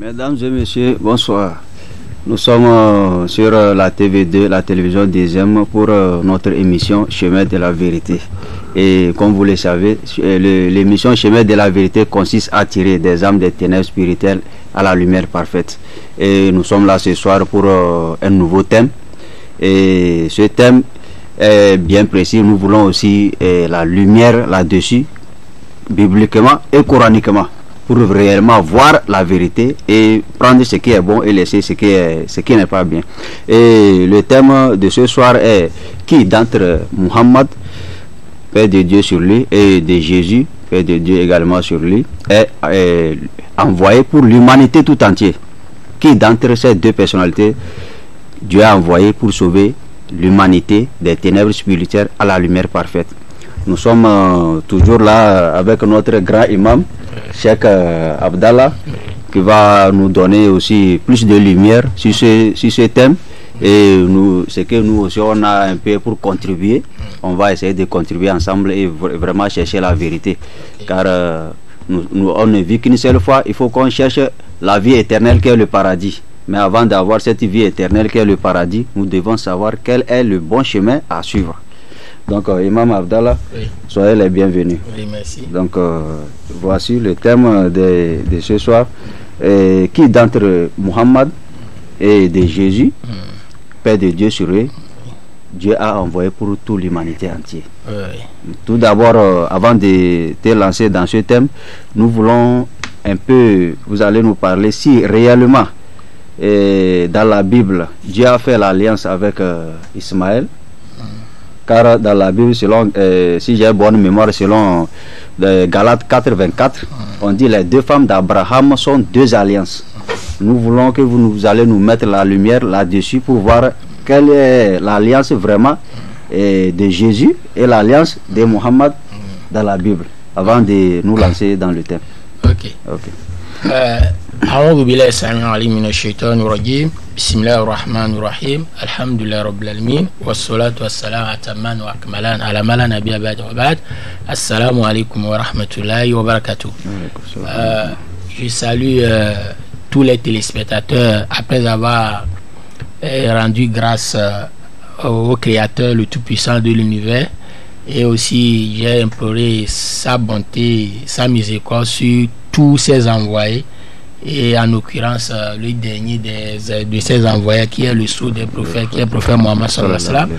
Mesdames et messieurs, bonsoir. Nous sommes sur la TV2, la télévision deuxième, pour notre émission Chemin de la vérité. Et comme vous le savez, l'émission Chemin de la vérité consiste à tirer des âmes des ténèbres spirituelles à la lumière parfaite. Et nous sommes là ce soir pour un nouveau thème. Et ce thème est bien précis. Nous voulons aussi la lumière là-dessus, bibliquement et coraniquement, pour réellement voir la vérité et prendre ce qui est bon et laisser ce qui n'est pas bien. Et le thème de ce soir est: qui d'entre Muhammad, paix de Dieu sur lui, et de Jésus, paix de Dieu également sur lui, est envoyé pour l'humanité tout entière? Qui d'entre ces deux personnalités Dieu a envoyé pour sauver l'humanité des ténèbres spirituelles à la lumière parfaite? Nous sommes toujours là avec notre grand imam, Cheikh Abdallah, qui va nous donner aussi plus de lumière sur ce thème. Et ce que nous aussi on a un peu pour contribuer, on va essayer de contribuer ensemble et vraiment chercher la vérité. Car on ne vit qu'une seule fois, il faut qu'on cherche la vie éternelle qui est le paradis. Mais avant d'avoir cette vie éternelle qui est le paradis, nous devons savoir quel est le bon chemin à suivre. Donc, Imam Abdallah, oui, soyez les bienvenus. Oui, merci. Donc, voici le thème de ce soir. Qui d'entre Muhammad et de Jésus, paix de Dieu sur lui, Dieu a envoyé pour toute l'humanité entière? Oui. Tout d'abord, avant de te lancer dans ce thème, nous voulons un peu, vous allez nous parler si réellement, dans la Bible, Dieu a fait l'alliance avec Ismaël. Car dans la Bible, selon, si j'ai bonne mémoire, selon Galates 4:24, on dit les deux femmes d'Abraham sont deux alliances. Nous voulons que vous allez nous mettre la lumière là-dessus pour voir quelle est l'alliance vraiment de Jésus et l'alliance de Muhammad dans la Bible, avant de nous lancer dans le thème. Ok. أعوذ بالله السميع العليم من الشيطان الرجيم بسم الله الرحمن الرحيم الحمد لله رب العالمين والصلاة والسلام أتمان وأكملان على ما لا نبي بعد وبعد السلام عليكم ورحمة الله وبركاته. Je salue tous les téléspectateurs après avoir rendu grâce au Créateur, le Tout-Puissant de l'univers, et aussi j'ai imploré sa bonté, sa miséricorde sur tous ses envoyés, et en l'occurrence le dernier de ces envoyés qui est le sceau des prophètes, qui est le prophète Mohammed sallallahu alayhi wa sallam,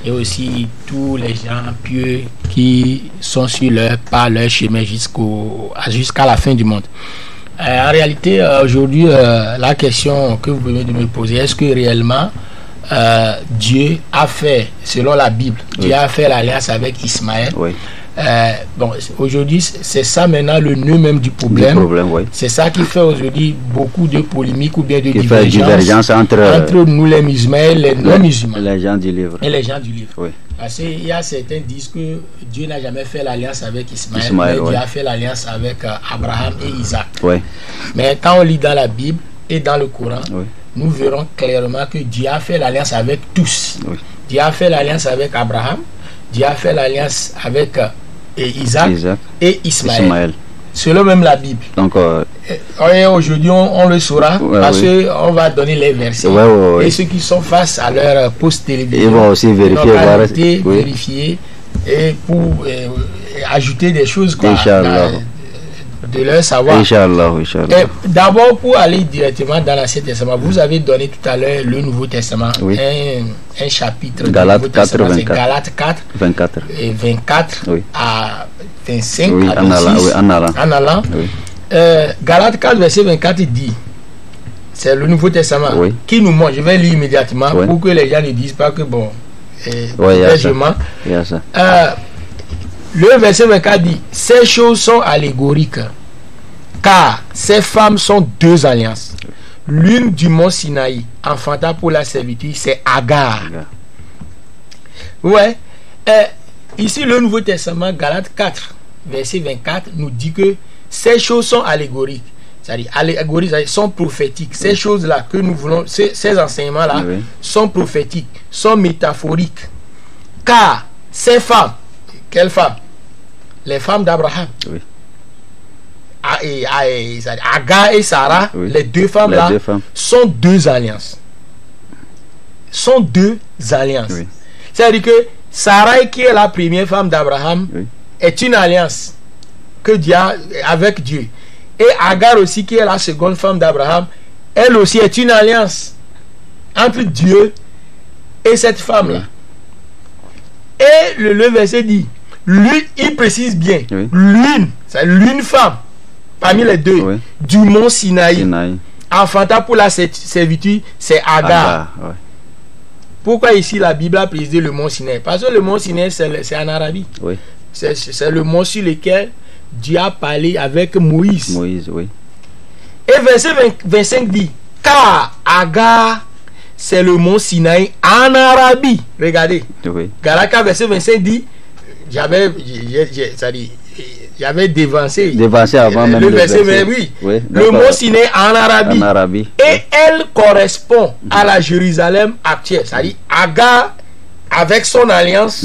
et aussi tous les gens pieux qui sont sur leur chemin jusqu'à la fin du monde. En réalité, aujourd'hui, la question que vous venez de me poser, est-ce que réellement Dieu a fait, selon la Bible, Dieu a fait l'alliance avec Ismaël? Oui. Bon, aujourd'hui, c'est ça maintenant le nœud même du problème. Oui. C'est ça qui fait aujourd'hui beaucoup de polémiques ou bien de divergence entre nous les musulmans et les non-musulmans. Les gens du livre. Et les gens du livre. Oui. Parce qu'il y a certains qui disent que Dieu n'a jamais fait l'alliance avec Ismaël, mais Dieu a fait l'alliance avec Abraham et Isaac. Oui. Mais quand on lit dans la Bible et dans le Coran, nous verrons clairement que Dieu a fait l'alliance avec tous. Oui. Dieu a fait l'alliance avec Abraham, Dieu a fait l'alliance avec Isaac et Ismaël. Selon même la Bible. Donc, aujourd'hui, on le saura parce qu'on va donner les versets. Et ceux qui sont face à leur poste télévision, ils vont aussi vérifier, vérifier et pour ajouter des choses de leur savoir. D'abord, pour aller directement dans l'Ancien Testament, vous avez donné tout à l'heure le Nouveau Testament, un chapitre Galates 4, 24. Galates 4, 24. Et 24 à 25, à 26, en allant. Galates 4, verset 24 dit, c'est le Nouveau Testament qui nous montre. Je vais lire immédiatement pour que les gens ne disent pas que bon, le verset 24 dit: ces choses sont allégoriques, car ces femmes sont deux alliances. L'une du mont Sinaï, enfanta pour la servitude, c'est Agar. Ici, le Nouveau Testament, Galates 4, verset 24, nous dit que ces choses sont allégoriques. C'est-à-dire, allégoriques, sont prophétiques. Ces choses-là que nous voulons, ces enseignements-là, sont prophétiques, sont métaphoriques. Car ces femmes, quelles femmes? Les femmes d'Abraham. Agar et Sarah, Oui. les deux femmes Les là, deux femmes. sont deux alliances. Sont deux alliances. Oui. C'est-à-dire que Sarah, qui est la première femme d'Abraham, Oui. est une alliance que Dieu a avec Dieu. Et Agar aussi, qui est la seconde femme d'Abraham, elle aussi est une alliance entre Dieu et cette femme-là. Et le verset dit, l'une, il précise bien, Oui. l'une, c'est l'une femme parmi les deux, Oui. du mont Sinaï, Sinaï. enfanta pour la servitude, c'est Agar. Agar, ouais. Pourquoi ici la Bible a précisé le mont Sinaï? Parce que le mont Sinaï, c'est en Arabie. Oui. C'est le mont sur lequel Dieu a parlé avec Moïse. Moïse, oui. Et verset 25 dit, car Agar, c'est le mont Sinaï en Arabie. Regardez. Oui. Galaka, verset 25 dit, j'avais dévancé. Dévancé avant même le le verset. verset. Mais oui. Oui, Le d'accord. mot Sinaï en Arabie. En Arabie. Et elle correspond à la Jérusalem actuelle. C'est-à-dire, Agar, avec son alliance,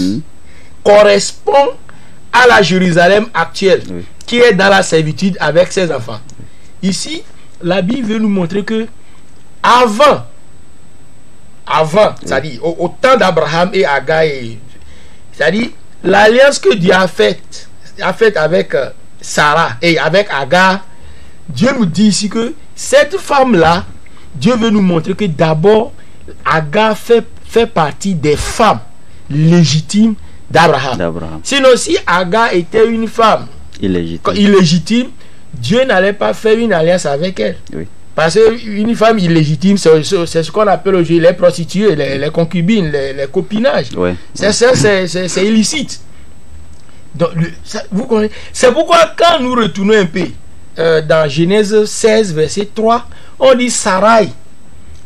correspond à la Jérusalem actuelle, Oui. qui est dans la servitude avec ses enfants. Ici, la Bible veut nous montrer que avant, c'est-à-dire au temps d'Abraham et Agar, c'est-à-dire l'alliance que Dieu a faite avec Sarah et avec Agar, Dieu nous dit ici que cette femme-là, Dieu veut nous montrer que d'abord, Agar fait partie des femmes légitimes d'Abraham. Sinon, si Agar était une femme illégitime, Dieu n'allait pas faire une alliance avec elle. Oui. Parce qu'une femme illégitime, c'est ce qu'on appelle aujourd'hui les prostituées, les concubines, les copinages. Oui. C'est illicite. Donc, vous connaissez. C'est pourquoi quand nous retournons un peu dans Genèse 16, verset 3, on dit Sarai,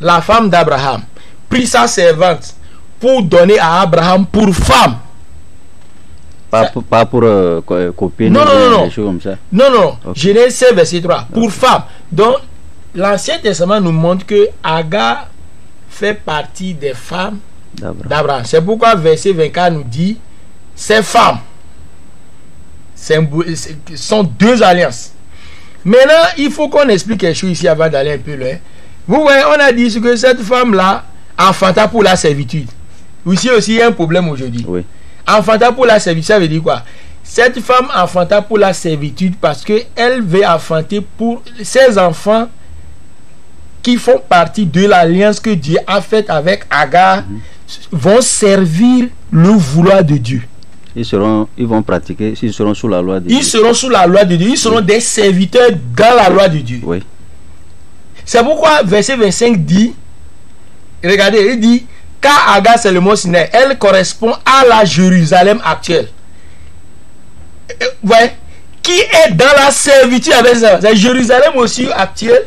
la femme d'Abraham, prit sa servante pour donner à Abraham pour femme. Pas pour copine, non. des choses comme ça. Non. Okay. Genèse 16, verset 3, pour femme. Donc, l'Ancien Testament nous montre que Agar fait partie des femmes d'Abraham. C'est pourquoi verset 24 nous dit ces femmes sont deux alliances. Maintenant, il faut qu'on explique quelque chose ici avant d'aller un peu loin. Vous voyez, on a dit que cette femme-là enfanta pour la servitude. Ici aussi, il y a un problème aujourd'hui. Oui. Enfanta pour la servitude, ça veut dire quoi? Cette femme enfanta pour la servitude parce qu'elle veut enfanter pour ses enfants qui font partie de l'alliance que Dieu a faite avec Agar, vont servir le vouloir de Dieu. Ils vont pratiquer, ils seront sous la loi de Dieu. Ils seront sous la loi de Dieu, ils seront des serviteurs dans la loi de Dieu. Oui. C'est pourquoi verset 25 dit, regardez, il dit, car Agar c'est le mot Sinaï, elle correspond à la Jérusalem actuelle. Ouais, qui est dans la servitude avec ça. C'est Jérusalem aussi actuelle,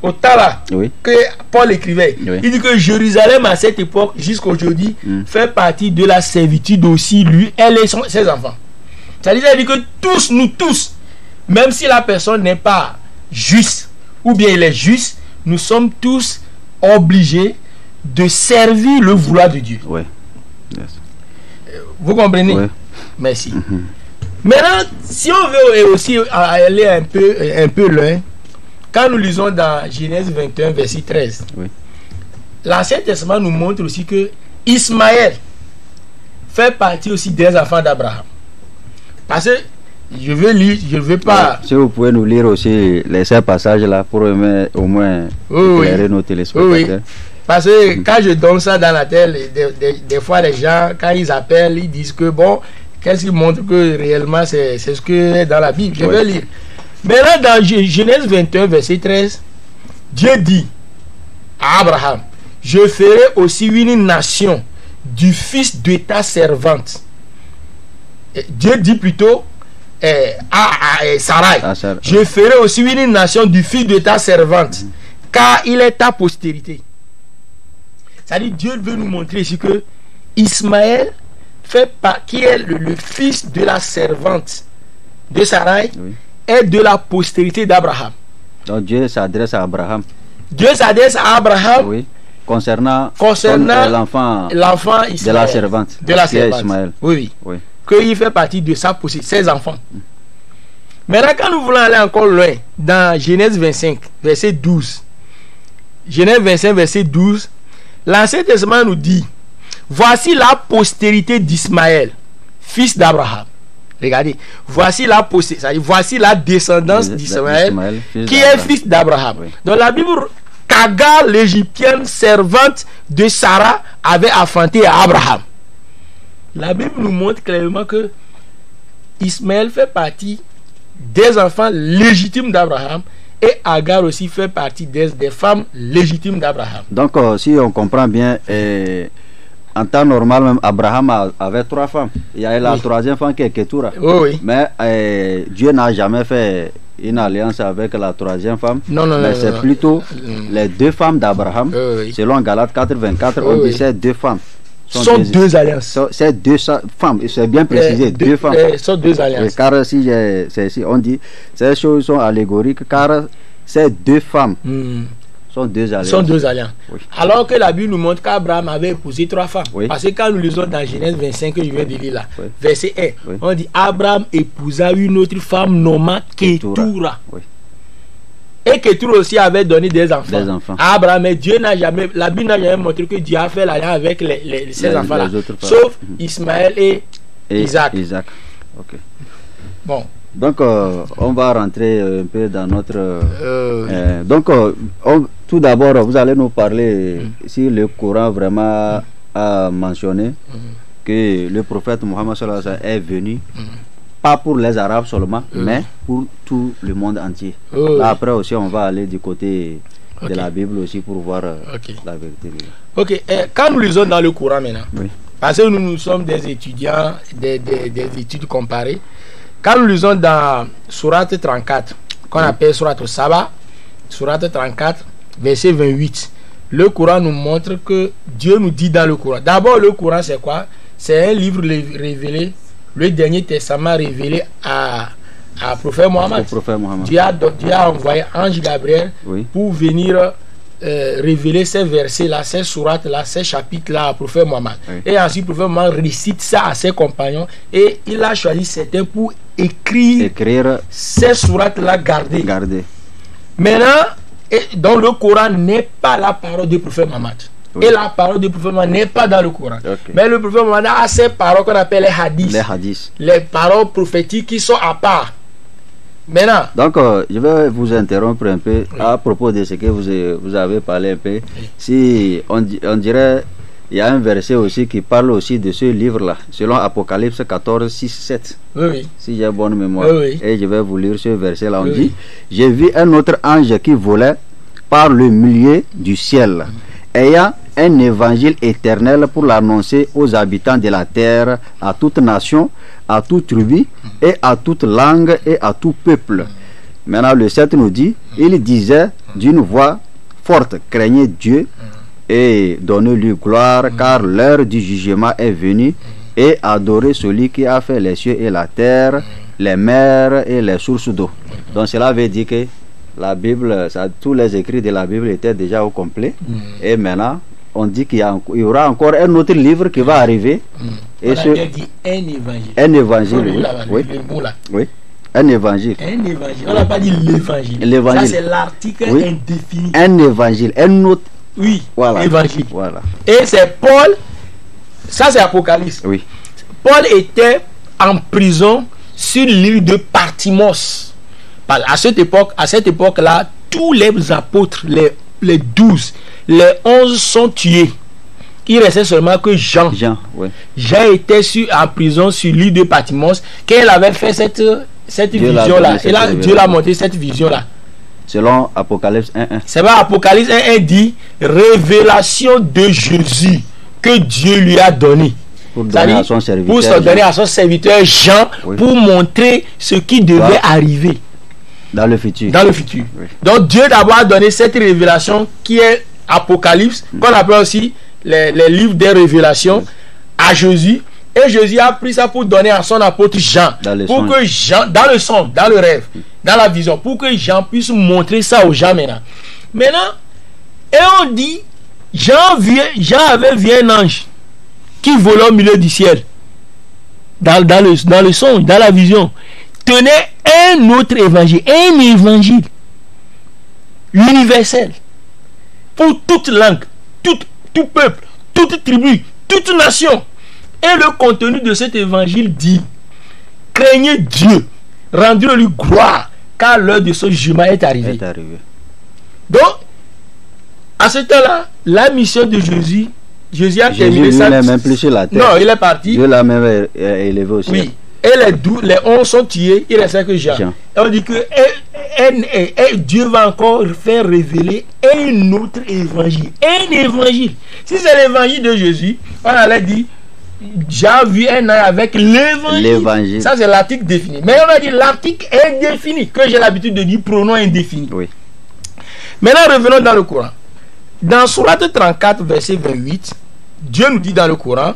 au temps là, oui, que Paul écrivait. Oui. Il dit que Jérusalem à cette époque, jusqu'à aujourd'hui, fait partie de la servitude aussi, lui, elle et ses enfants. C'est-à-dire que tous, nous tous, même si la personne n'est pas juste, ou bien il est juste, nous sommes tous obligés de servir le vouloir de Dieu. Oui. Yes. Vous comprenez? Oui. Merci. Maintenant, si on veut aussi aller un peu loin, quand nous lisons dans Genèse 21, verset 13, oui, l'Ancien Testament nous montre aussi que Ismaël fait partie aussi des enfants d'Abraham. Parce que je veux lire, je ne veux pas. Si vous pouvez nous lire aussi ces passages-là pour au moins éclairer nos téléspectateurs. Oui. Parce que quand je donne ça dans la télé, des fois les gens, quand ils appellent, ils disent que bon, qu'est-ce qui montre que réellement c'est ce que est dans la Bible. Je vais lire. Maintenant, dans Genèse 21, verset 13, Dieu dit à Abraham, je ferai aussi une nation du fils de ta servante. Dieu dit plutôt à Sarai, je ferai aussi une nation du fils de ta servante, car il est ta postérité. C'est-à-dire, Dieu veut nous montrer ici que Ismaël qui est le fils de la servante de Sarai, est de la postérité d'Abraham. Donc Dieu s'adresse à Abraham. Dieu s'adresse à Abraham, oui, concernant l'enfant de la servante. De la servante. Ismaël. Oui. Qu'il fait partie de sa postérité, ses enfants. Maintenant, quand nous voulons aller encore loin, dans Genèse 25, verset 12, Genèse 25, verset 12, l'Ancien Testament nous dit, voici la postérité d'Ismaël, fils d'Abraham. Regardez, voici la postérité, c'est-à-dire voici la descendance d'Ismaël, qui est fils d'Abraham. Oui. Donc la Bible, qu'Agar, l'égyptienne servante de Sarah, avait enfanté à Abraham. La Bible nous montre clairement que Ismaël fait partie des enfants légitimes d'Abraham, et Agar aussi fait partie des femmes légitimes d'Abraham. Donc, si on comprend bien, en temps normal, même Abraham avait 3 femmes. Il y a la troisième femme qui est Ketura. Oui. Mais Dieu n'a jamais fait une alliance avec la troisième femme. Non, mais c'est plutôt les 2 femmes d'Abraham. Selon Galates 4:24, on dit ces 2 femmes. Sont 2 alliances. C'est 2 femmes, c'est bien précisé, 2 femmes. Sont 2 alliances. Car si on dit, ces choses sont allégoriques, car ces 2 femmes sont 2 alliances. Sont 2 alliances. Oui. Alors que la Bible nous montre qu'Abraham avait épousé 3 femmes. Oui. Parce que quand nous lisons dans Genèse 25 que je viens de lire là, verset 1, oui, on dit Abraham épousa une autre femme nommée Ketura. Oui. Et Ketura aussi avait donné des enfants. À Abraham, mais Dieu n'a jamais, la Bible n'a jamais montré que Dieu a fait l'alliance avec ces enfants-là. Sauf Ismaël et Isaac. Ok. Bon. Donc, on va rentrer un peu dans notre... donc, tout d'abord, vous allez nous parler si le Coran vraiment a mentionné que le prophète Mohammed sallallahu alayhi wa sallam est venu, pas pour les Arabes seulement, mais pour tout le monde entier. Là, après aussi, on va aller du côté de la Bible aussi pour voir la vérité. Ok, quand nous lisons dans le Coran maintenant, parce que nous sommes des étudiants, des études comparées, quand nous lisons dans Surat 34, qu'on appelle Surat Saba, Surat 34, verset 28, le Coran nous montre que Dieu nous dit dans le Coran. D'abord, le Coran, c'est quoi? C'est un livre révélé, le dernier testament révélé à prophète Mohammed. Dieu a envoyé Ange Gabriel pour venir révéler ces versets-là, ces sourates-là, ces chapitres-là à prophète Mohammed. Et ensuite, le prophète Mohammed récite ça à ses compagnons et il a choisi certains pour écrire ces sourates-là gardées. Maintenant, donc le Coran n'est pas la parole du prophète Mohammed. Et la parole du prophète Mohammed n'est pas dans le Coran. Mais le prophète Mohammed a ces paroles qu'on appelle les hadiths. Les paroles prophétiques qui sont à part. Maintenant. Donc, je vais vous interrompre un peu à propos de ce que vous avez parlé un peu. Si on dirait, il y a un verset aussi qui parle aussi de ce livre-là, selon Apocalypse 14, 6, 7. Si j'ai bonne mémoire. Et je vais vous lire ce verset-là. On dit, j'ai vu un autre ange qui volait par le milieu du ciel, ayant un évangile éternel pour l'annoncer aux habitants de la terre, à toute nation, à toute tribu et à toute langue et à tout peuple. Maintenant le 7 nous dit, il disait d'une voix forte, craignez Dieu et donnez-lui gloire, car l'heure du jugement est venue, et adorez celui qui a fait les cieux et la terre, les mers et les sources d'eau. Donc cela veut dire que la Bible, tous les écrits de la Bible étaient déjà au complet. Et maintenant, on dit qu'il y aura encore un autre livre qui va arriver. Et on a dit un évangile. Un évangile, oui. Un évangile. On n'a pas dit l'évangile. Ça, c'est l'article indéfini. Un évangile. Un autre. Oui, voilà. Évangile. Voilà. Et c'est Paul. Ça, c'est Apocalypse. Oui. Paul était en prison sur l'île de Patmos. À cette époque-là, tous les apôtres, les 12, les 11 sont tués. Il restait seulement que Jean. Jean était en prison sur l'île de Patmos. Quand il avait fait cette vision-là, Dieu l'a montré cette vision-là. Selon Apocalypse 1.1. C'est pas Apocalypse 1.1 dit révélation de Jésus que Dieu lui a donné. Pour donner à son serviteur. Pour se donner à son serviteur Jean, pour montrer ce qui devait arriver. Dans le futur. Donc Dieu d'abord a donné cette révélation qui est Apocalypse, qu'on appelle aussi les livres des révélations, à Jésus. Et Jésus a pris ça pour donner à son apôtre Jean. Que Jean, dans le songe, dans le rêve, dans la vision, pour que Jean puisse montrer ça aux gens maintenant. Et on dit, Jean avait vu un ange qui volait au milieu du ciel. Dans le songe, dans la vision. Tenait un autre évangile, un évangile universel pour toute langue, tout peuple, toute tribu, toute nation. Et le contenu de cet évangile dit: craignez Dieu, rendez-lui gloire, car l'heure de ce jugement est arrivée. Donc, à ce temps-là, la mission de Jésus a terminé ça. Jésus même plus sur la terre. Non, il est parti. Dieu l'a même élevé aussi. Oui. Et les 11 sont tués, il restait que Jean. Et on dit que Dieu va encore faire révéler un autre évangile. Un évangile. Si c'est l'évangile de Jésus, on allait dire: j'ai vu un an avec l'évangile. Ça, c'est l'article défini. Mais on a dit l'article indéfini, que j'ai l'habitude de dire pronom indéfini. Oui. Maintenant, revenons dans le Coran. Dans Sourate 34, verset 28, Dieu nous dit dans le Coran: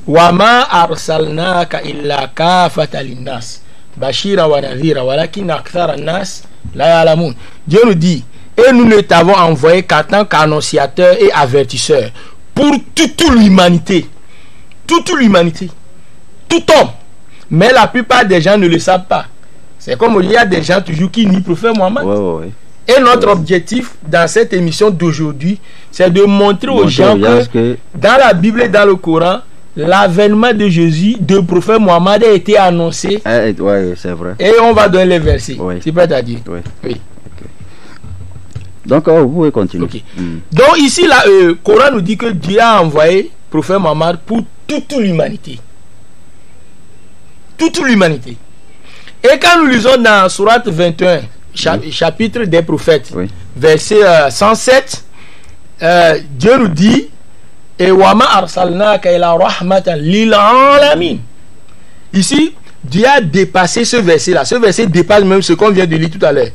Wama arsalnaka illa kafatan linnas bashira wa nadhira walakin akthara nas la ya'lamun. Dieu nous dit: et nous ne t'avons envoyé qu'en tant qu'annonciateur et avertisseur pour toute l'humanité. Toute l'humanité. Tout homme. Mais la plupart des gens ne le savent pas. C'est comme il y a des gens toujours qui nient le prophète Mohammed. Ouais. Et notre objectif dans cette émission d'aujourd'hui, c'est de montrer aux gens que dans la Bible et dans le Coran, l'avènement de Jésus, de prophète Mohammed, a été annoncé. Oui, c'est vrai. Et on va donner les versets. Oui. C'est prêt à dire? Oui. Okay. Donc, vous pouvez continuer. Okay. Donc, ici, le Coran nous dit que Dieu a envoyé prophète Mohammed pour toute l'humanité. Toute l'humanité. Et quand nous lisons dans Sourate 21, chapitre des prophètes, verset 107, Dieu nous dit: et wama arsalnaka ila rahmatan lil alamin. Ici, Dieu a dépassé ce verset-là. Ce verset dépasse même ce qu'on vient de lire tout à l'heure.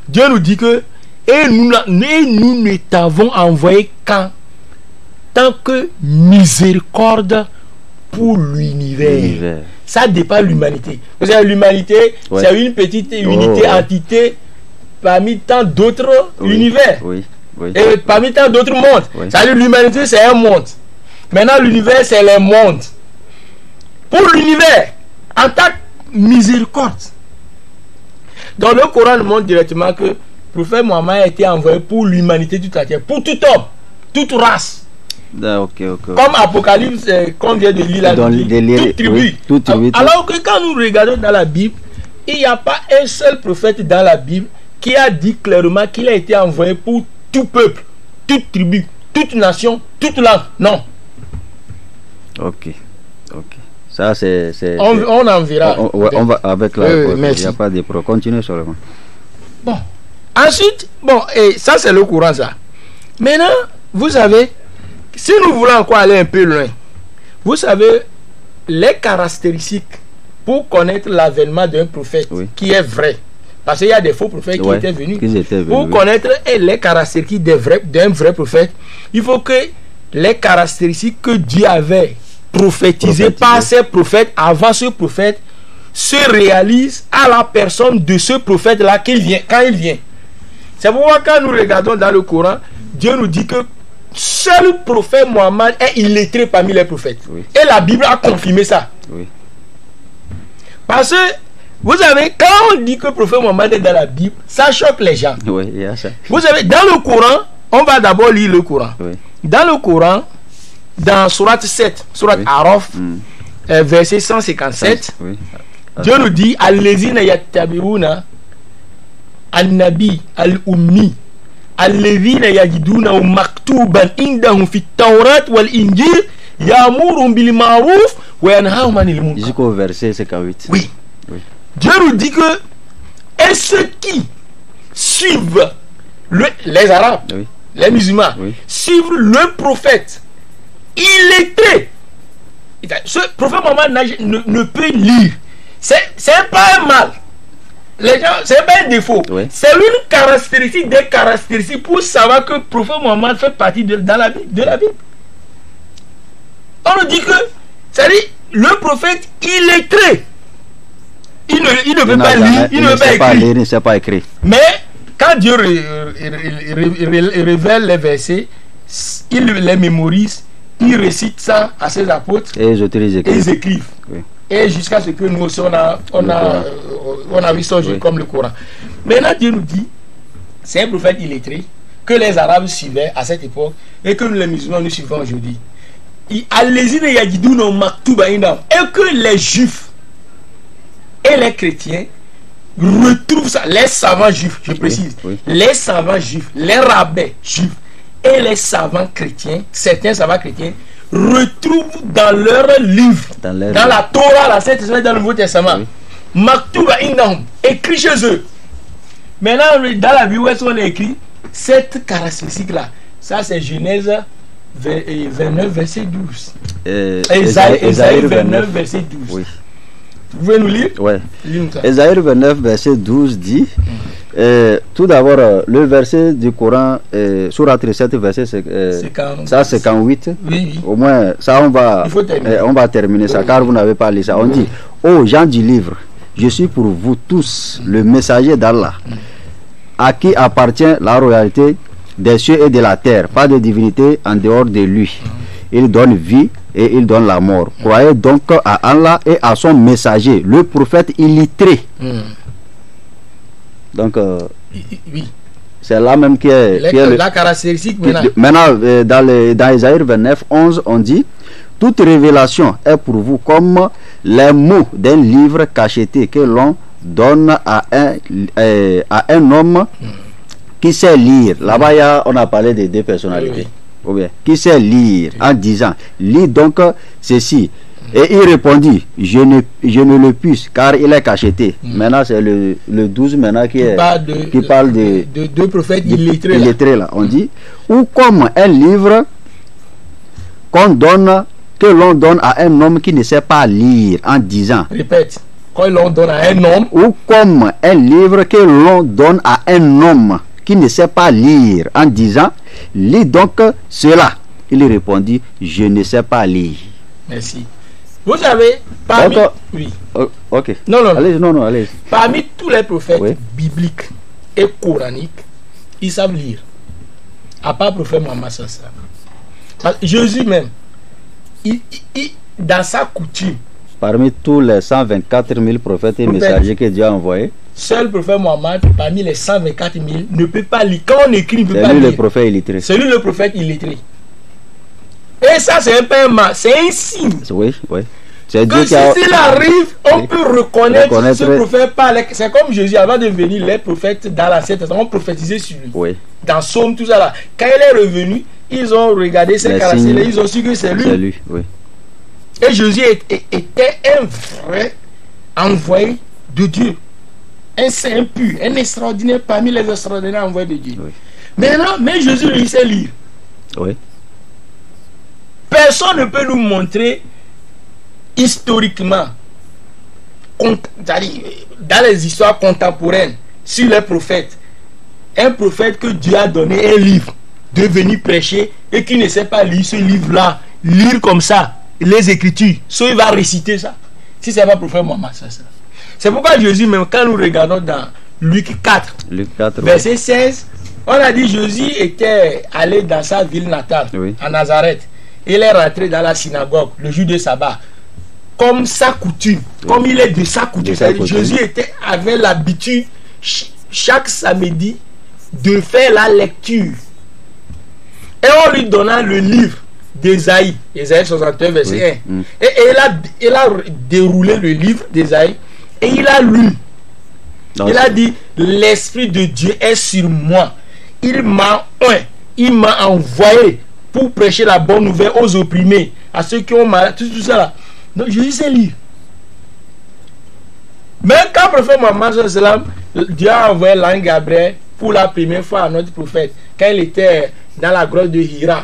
Dieu nous dit que et nous ne t'avons envoyé qu'en tant que miséricorde pour l'univers. Ça dépasse l'humanité. Parce que l'humanité, c'est une petite unité, entité parmi tant d'autres univers. Et parmi tant d'autres mondes. C'est-à-dire l'humanité, c'est un monde. Maintenant, l'univers, c'est les mondes. Pour l'univers, en tant que miséricorde. Donc le Coran nous montre directement que le prophète Mohammed a été envoyé pour l'humanité toute la terre, pour tout homme, toute race. Comme Apocalypse, comme vient de lire la Bible, toute tribu. Alors que quand nous regardons dans la Bible, il n'y a pas un seul prophète dans la Bible qui a dit clairement qu'il a été envoyé pour tout peuple, toute tribu, toute nation, toute langue. Non. Ok. Ça, c'est... On en verra. On va avec la... il n'y a pas de problème. Continuez seulement. Bon. Ensuite, et ça, c'est le courant, ça. Maintenant, vous savez, si nous voulons encore aller un peu loin, vous savez, les caractéristiques pour connaître l'avènement d'un prophète qui est vrai. Parce qu'il y a des faux prophètes qui étaient venus. Pour connaître les caractéristiques d'un vrai prophète, il faut que les caractéristiques que Dieu avait prophétisées par ses prophètes avant ce prophète se réalisent à la personne de ce prophète-là quand il vient. C'est pourquoi quand nous regardons dans le Coran, Dieu nous dit que seul le prophète Mohammed est illettré parmi les prophètes. Et la Bible a confirmé ça. Parce que vous savez, quand on dit que le prophète Mohammed est dans la Bible, ça choque les gens. Vous savez, dans le Coran, on va d'abord lire le Coran. Dans le Coran, dans Sourate 7, Sourate Araf, verset 157, Dieu nous dit: Allezina yattabi'una an-nabi al-ummi allezina yajiduna maktuban indahum fit tawrat wal injil ya'muruhum bil ma'ruf wa yanhahum 'anil munkar. Jusqu'au verset 58. Oui. Dieu nous dit que et ceux qui suivent les Arabes, les musulmans, suivent le prophète illettré. Ce prophète Mohammed ne peut lire. C'est pas un mal. Les gens, c'est pas un défaut. C'est une caractéristique des caractéristiques pour savoir que le prophète Mohammed fait partie de la Bible. On nous dit que, c'est-à-dire, le prophète illettré. Il ne peut pas lire, il ne peut pas écrire. Il ne sait pas écrire. Mais quand Dieu révèle les versets, il les mémorise, il récite ça à ses apôtres et ils écrivent. Et jusqu'à ce que nous aussi on a on a vu ça aujourd'hui comme le Coran. Maintenant, Dieu nous dit, c'est un prophète illettré que les Arabes suivaient à cette époque et que nous, les musulmans, nous suivons aujourd'hui. Allez-y, et que les Juifs et les chrétiens retrouvent ça, les savants juifs, je précise, les savants juifs, les rabbins juifs et les savants chrétiens, certains savants chrétiens, retrouvent dans leurs livres, dans la Torah, la Sainte Écriture, dans le Nouveau Testament, Maktuba Indahum, écrit chez eux. Maintenant, dans la Bible, où est-ce qu'on a écrit cette caractéristique-là? Ça, c'est Genèse 29, verset 12. Ésaïe 29, verset 12. Oui. Vous pouvez nous lire? Oui. Ésaïe 29, verset 12 dit, tout d'abord, le verset du Coran, Sourate 37, verset 58. Oui. Au moins, ça, on va terminer ça, car vous n'avez pas lu ça. On dit, ô gens du livre, je suis pour vous tous le messager d'Allah, à qui appartient la royauté des cieux et de la terre, pas de divinité en dehors de lui. Il donne vie et il donne la mort. Croyez donc à Allah et à son messager, le prophète illettré. Donc, c'est là même qui est la caractéristique. Maintenant, dans Ésaïe 29, 11, on dit, toute révélation est pour vous comme les mots d'un livre cacheté que l'on donne à un homme qui sait lire. Là-bas, on a parlé des deux personnalités. Qui sait lire en disant, lis donc ceci. Et il répondit, je ne le puis car il est cacheté. Maintenant c'est le 12 maintenant qui parle de deux prophètes illettrés là. On dit, ou comme un livre que l'on donne à un homme qui ne sait pas lire en disant, répète, quand l'on donne à un homme, ou comme un livre que l'on donne à un homme qui ne sait pas lire en disant, lis donc cela. Il répondit, je ne sais pas lire. Merci. Vous savez, parmi parmi tous les prophètes bibliques et coraniques, ils savent lire. À part le prophète Mohammed sallallahu. Jésus même, dans sa coutume, parmi tous les 124 000 prophètes et messagers que Dieu a envoyés, seul le prophète Mohammed, parmi les 124 000, ne peut pas lire. Quand on écrit, il ne peut pas lire. C'est lui le prophète illettré. C'est lui le prophète illettré. Et ça, c'est un peu c'est un signe. Oui. C'est Dieu qui s'il arrive, on peut reconnaître ce prophète par les... C'est comme Jésus, avant de venir, les prophètes dans l'Ancien Testament ont prophétisé sur lui. Oui. Dans Somme, tout ça là. Quand il est revenu, ils ont regardé ses caractéristiques, ils ont su que c'est lui. C'est lui, oui. Et Jésus était un vrai envoyé de Dieu. Un saint pur, un extraordinaire parmi les extraordinaires envoyés de Dieu. Oui. Maintenant, mais Jésus lui sait lire. Oui. Personne ne peut nous montrer historiquement, dans les histoires contemporaines, sur les prophètes, un prophète que Dieu a donné un livre de venir prêcher et qui ne sait pas lire ce livre-là, lire comme ça, les Écritures, soit il va réciter ça. Si c'est pas le prophète Mohammed, ça. C'est pourquoi Jésus, même quand nous regardons dans Luc 4, verset 16, on a dit Jésus était allé dans sa ville natale, à Nazareth. Il est rentré dans la synagogue le jour de sabbat, comme sa coutume, comme il est de sa coutume. Jésus avait l'habitude chaque samedi de faire la lecture. Et on lui donna le livre d'Ésaïe, Ésaïe 61, verset 1. Et il a déroulé le livre d'Ésaïe et il a lu. Il a dit, l'Esprit de Dieu est sur moi. Il m'a envoyé pour prêcher la bonne nouvelle aux opprimés, à ceux qui ont mal, tout ça là. Donc Jésus sait lire. Même quand le prophète Mohammed, Dieu a envoyé l'ange Gabriel pour la première fois à notre prophète, quand il était dans la grotte de Hira,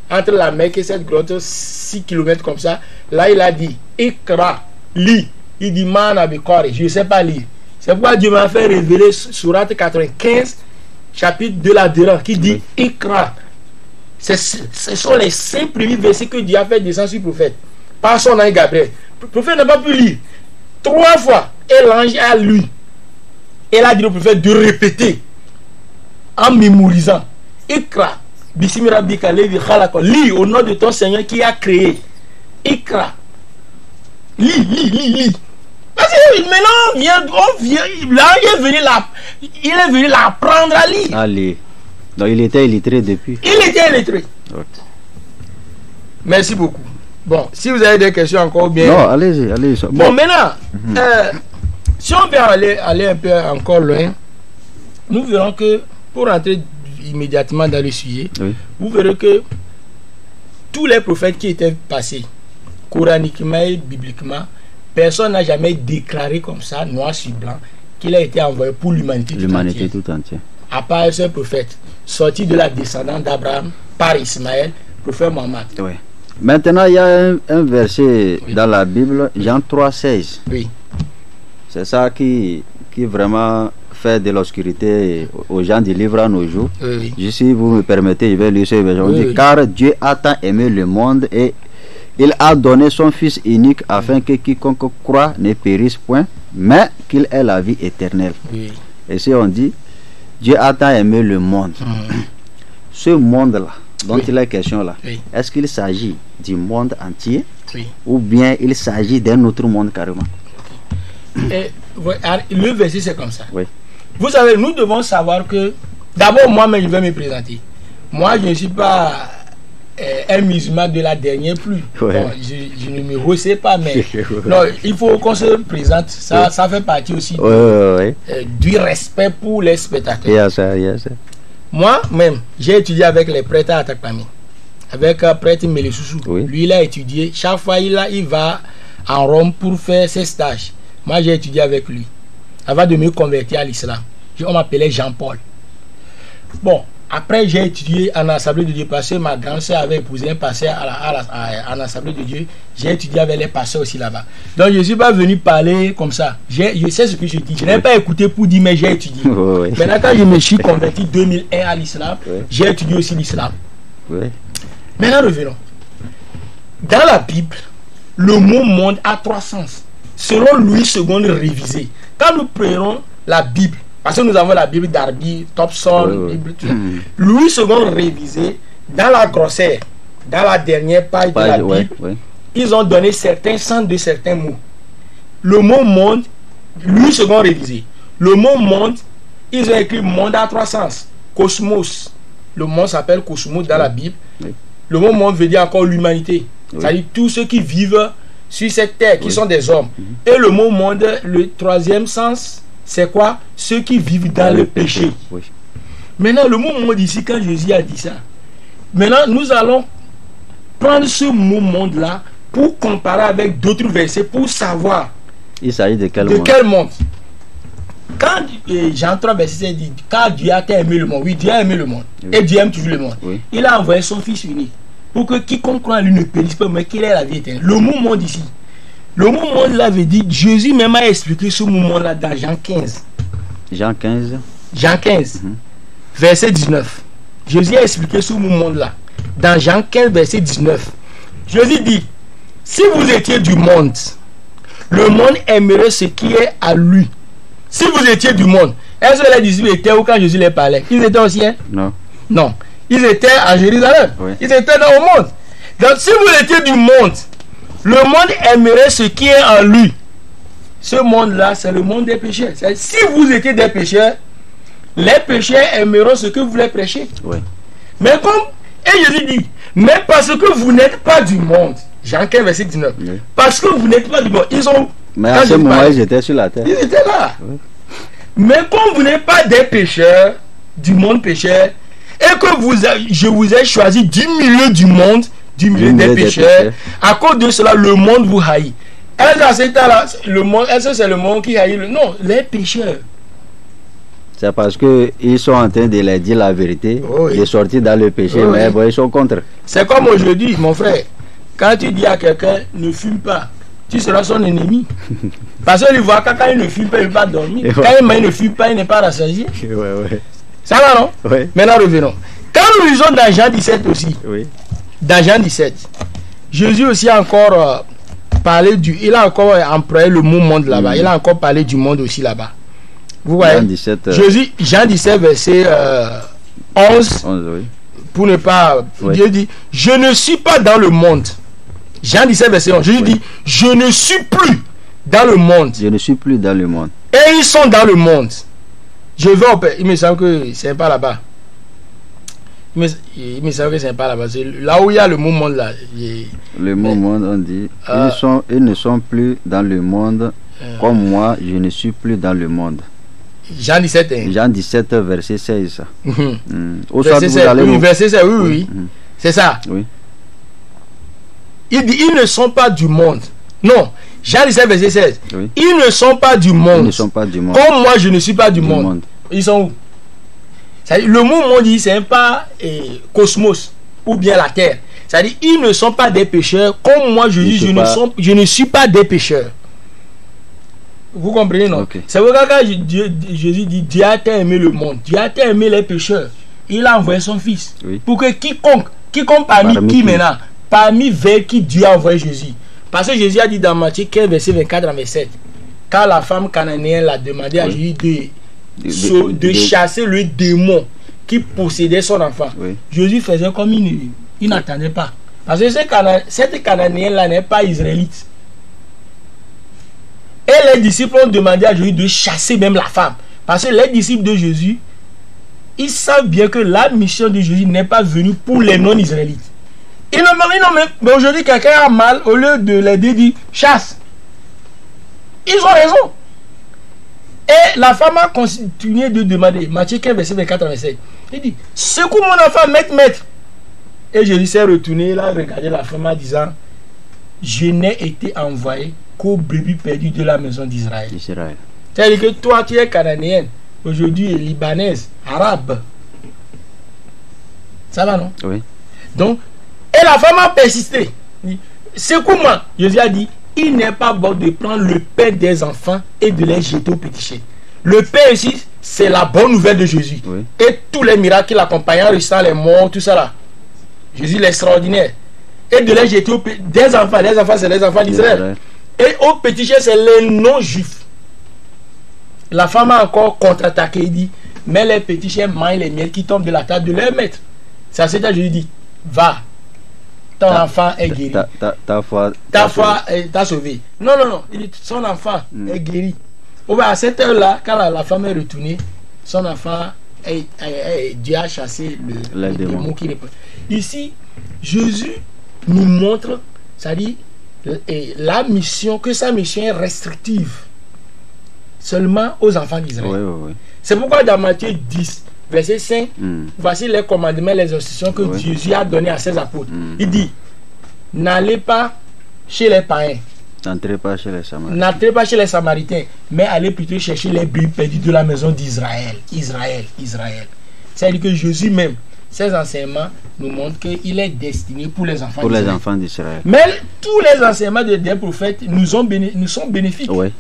entre la Mecque et cette grotte, 6 km comme ça, là il a dit, Ikra, lis. Il dit, man abikore, je ne sais pas lire. C'est pourquoi Dieu m'a fait révéler Sourate 95, chapitre de la Déran, qui dit, Ikra. Ce sont les 5 premiers versets que Dieu a fait descendre sur le prophète. Par son ange Gabriel. Le prophète n'a pas pu lire. 3 fois. Et l'ange a lu. Et il a dit au prophète de répéter. En mémorisant. Ikra. Bismi rabbika levi khalaq. Lis au nom de ton Seigneur qui a créé. Ikra. Lis. Parce que maintenant, il est venu l'apprendre à lire. À lire. Donc il était illettré depuis. Il était illettré. Ouais. Merci beaucoup. Bon, si vous avez des questions encore bien. Non, allez-y, allez-y. Bon, maintenant, si on peut aller un peu encore loin, nous verrons que, pour entrer immédiatement dans le sujet, Oui. vous verrez que tous les prophètes qui étaient passés, coraniquement et bibliquement, personne n'a jamais déclaré comme ça, noir sur blanc, qu'il a été envoyé pour l'humanité tout entière. À part un seul prophète, sorti de la descendance d'Abraham par Ismaël, prophète Mohammed. Oui. Maintenant, il y a un verset dans la Bible, Jean 3,16. Oui. C'est ça qui vraiment fait de l'obscurité aux gens du livre à nos jours. Oui. Si vous me permettez, je vais lire ce verset. On dit, Oui. car Dieu a tant aimé le monde et il a donné son Fils unique afin que quiconque croit ne périsse point, mais qu'il ait la vie éternelle. Oui. Et si on dit, Dieu a tant aimé le monde, ce monde-là, dont Oui. il est question là, Oui. est-ce qu'il s'agit du monde entier Oui. ou bien il s'agit d'un autre monde carrément? Et, le verset, c'est comme ça. Oui. Vous savez, nous devons savoir que, d'abord, moi-même, je vais me présenter. Moi, je ne suis pas un musulman de la dernière pluie. Ouais. Bon, je ne me ressais pas, mais non, il faut qu'on se présente. Ça, ça fait partie aussi du respect pour les spectateurs. Yes. Moi-même, j'ai étudié avec les prêtres à Atakpami, avec un prêtre Melesoussou. Oui. Lui, il a étudié. Chaque fois, il va en Rome pour faire ses stages. Moi, j'ai étudié avec lui avant de me convertir à l'islam. On m'appelait Jean-Paul. Bon, après, j'ai étudié en Assemblée de Dieu parce que ma grande soeur avait épousé un pasteur en Assemblée de Dieu. J'ai étudié avec les pasteurs aussi là-bas. Donc, je ne suis pas venu parler comme ça. Je sais ce que je dis. Je n'ai pas écouté pour dire, mais j'ai étudié. Oui. Maintenant, quand je me suis converti en 2001 à l'islam, Oui. j'ai étudié aussi l'islam. Oui. Maintenant, revenons. Dans la Bible, le mot monde a trois sens. Selon Louis II révisé. Quand nous prenons la Bible, parce que nous avons la Bible d'Arby, Thompson, Bible, tout ça. Louis II révisé, dans la grossière, dans la dernière page de la Bible, ils ont donné certains sens de certains mots. Le mot monde, Louis II révisé. Le mot monde, ils ont écrit monde à trois sens. Cosmos. Le monde s'appelle cosmos dans la Bible. Le mot monde veut dire encore l'humanité. C'est-à-dire tous ceux qui vivent sur cette terre, qui sont des hommes. Et le mot monde, le troisième sens, c'est quoi? Ceux qui vivent dans le péché. Maintenant, le mot monde ici, quand Jésus a dit ça, maintenant nous allons prendre ce mot monde-là pour comparer avec d'autres versets, pour savoir il s'agit de quel monde. Quand Jean 3, verset dit, car Dieu a aimé le monde, oui, Dieu a aimé le monde, et Dieu aime toujours le monde. Il a envoyé son Fils unique pour que quiconque croit en lui ne périsse pas, mais qu'il ait la vie éternelle. Le mot monde ici, le mot monde là veut dire, Jésus même a expliqué ce mot monde là dans Jean 15. Jean 15. Jean 15, verset 19. Jésus a expliqué ce mot monde là dans Jean 15, verset 19. Jésus dit, si vous étiez du monde, le monde aimerait ce qui est à lui. Si vous étiez du monde, est-ce que les disciples étaient où quand Jésus les parlait? Ils étaient au ciel? Non. Non. Ils étaient à Jérusalem. Ils étaient dans le monde. Donc si vous étiez du monde, le monde aimerait ce qui est en lui. Ce monde-là, c'est le monde des pécheurs. Si vous étiez des pécheurs, les pécheurs aimeront ce que vous les prêchez. Mais comme, et Jésus dit, mais parce que vous n'êtes pas du monde, Jean 15, verset 19, parce que vous n'êtes pas du monde, ils ont... Mais à ce moment, ils étaient sur la terre. Ils étaient là. Mais comme vous n'êtes pas des pécheurs, du monde pécheur, et que je vous ai choisi du milieu du monde, du milieu des pécheurs, à cause de cela, le monde vous haït. Est-ce que c'est le monde qui haït? Non, les pécheurs. C'est parce qu'ils sont en train de leur dire la vérité, de sortir dans le péché, mais bon, ils sont contre. C'est comme aujourd'hui, mon frère. Quand tu dis à quelqu'un, ne fume pas, tu seras son ennemi. Parce qu'il voit quand il ne fume pas, il ne va pas dormir. Quand il ne fume pas, il n'est pas rassasié. Ça va, non? Maintenant, revenons. Quand nous lisons dans Jean 17 aussi, dans Jean 17, Jésus aussi a encore parlé du... Il a encore employé le mot monde là-bas. Il a encore parlé du monde aussi là-bas. Vous voyez? Jésus, Jean 17, verset 11, pour ne pas... Dieu dit, je ne suis pas dans le monde. Jean 17, verset 11. Jésus dit, je ne suis plus dans le monde. Je ne suis plus dans le monde. Et ils sont dans le monde. Je vais au Père. Il me semble que c'est pas là-bas. Il me semble que c'est pas là-bas. C'est là où il y a le mot monde là. Le mot monde, on dit. Ils ne sont plus dans le monde comme moi, je ne suis plus dans le monde. Jean 17. Hein. Jean 17, verset 16. Verset 16, oui, verset 16, oui. C'est ça. Oui. Il dit, ils ne sont pas du monde. Non. Jean 17, verset 16. Oui. Ils ne sont pas du monde. Ils ne sont pas du monde. Comme moi, je ne suis pas du monde. Ils sont où? Le mot monde, c'est pas cosmos ou bien la terre. C'est-à-dire, ils ne sont pas des pécheurs. Comme moi, je dis, je ne suis pas des pécheurs. Vous comprenez, non? Okay. C'est pourquoi quand Jésus dit, Dieu a aimé le monde, Dieu a aimé les pécheurs. Il a envoyé son fils. Oui. Pour que quiconque parmi qui maintenant, parmi vers qui Dieu a envoyé Jésus. Parce que Jésus a dit dans Matthieu 15, verset 24 à 27, quand la femme cananéenne l'a demandé à Jésus de chasser le démon qui possédait son enfant, Jésus faisait comme il n'attendait pas. Parce que cette cananéenne-là n'est pas israélite. Et les disciples ont demandé à Jésus de chasser même la femme. Parce que les disciples de Jésus, ils savent bien que la mission de Jésus n'est pas venue pour les non-israélites. Mais aujourd'hui, quelqu'un a mal, au lieu de les dire chasse. Ils ont raison. Et la femme a continué de demander, Matthieu 15, verset 24 à 27. Il dit, secoue mon enfant, maître. Et Jésus s'est retourné, il a regardé la femme en disant, je n'ai été envoyé qu'aux brebis perdus de la maison d'Israël. C'est-à-dire que toi, tu es cananéenne, aujourd'hui libanaise, arabe. Ça va, non? Oui. Donc, et la femme a persisté. Secoue-moi. Jésus a dit, il n'est pas bon de prendre le pain des enfants et de les jeter au petit chien. Le pain ici, c'est la bonne nouvelle de Jésus. Oui. Et tous les miracles qui l'accompagnent, restant les morts, tout ça là. Jésus l'extraordinaire. Et de les jeter des enfants. Les enfants, c'est les enfants d'Israël. Et au petit chien, c'est les non-juifs. La femme a encore contre-attaqué. Il dit, mais les petits chiens mangent les miels qui tombent de la table de leur maître. C'est ça que Jésus dit, va. Ton enfant est guéri. Ta foi t'a sauvé. Non. Il dit, son enfant est guéri. À cette heure-là, quand la femme est retournée, son enfant, Dieu a chassé le démon qui répond. Ici, Jésus nous montre, c'est-à-dire, la mission, que sa mission est restrictive seulement aux enfants d'Israël. Oui. C'est pourquoi dans Matthieu 10, verset 5, voici les commandements, les instructions que Jésus a donné à ses apôtres. Il dit, n'allez pas chez les païens. N'entrez pas chez les Samaritains. N'entrez pas chez les Samaritains, mais allez plutôt chercher les brebis perdus de la maison d'Israël. Israël. C'est-à-dire que Jésus même, ses enseignements nous montrent qu'il est destiné pour les enfants d'Israël. Pour les enfants d'Israël. Mais tous les enseignements des prophètes nous sont bénéfiques. Oui.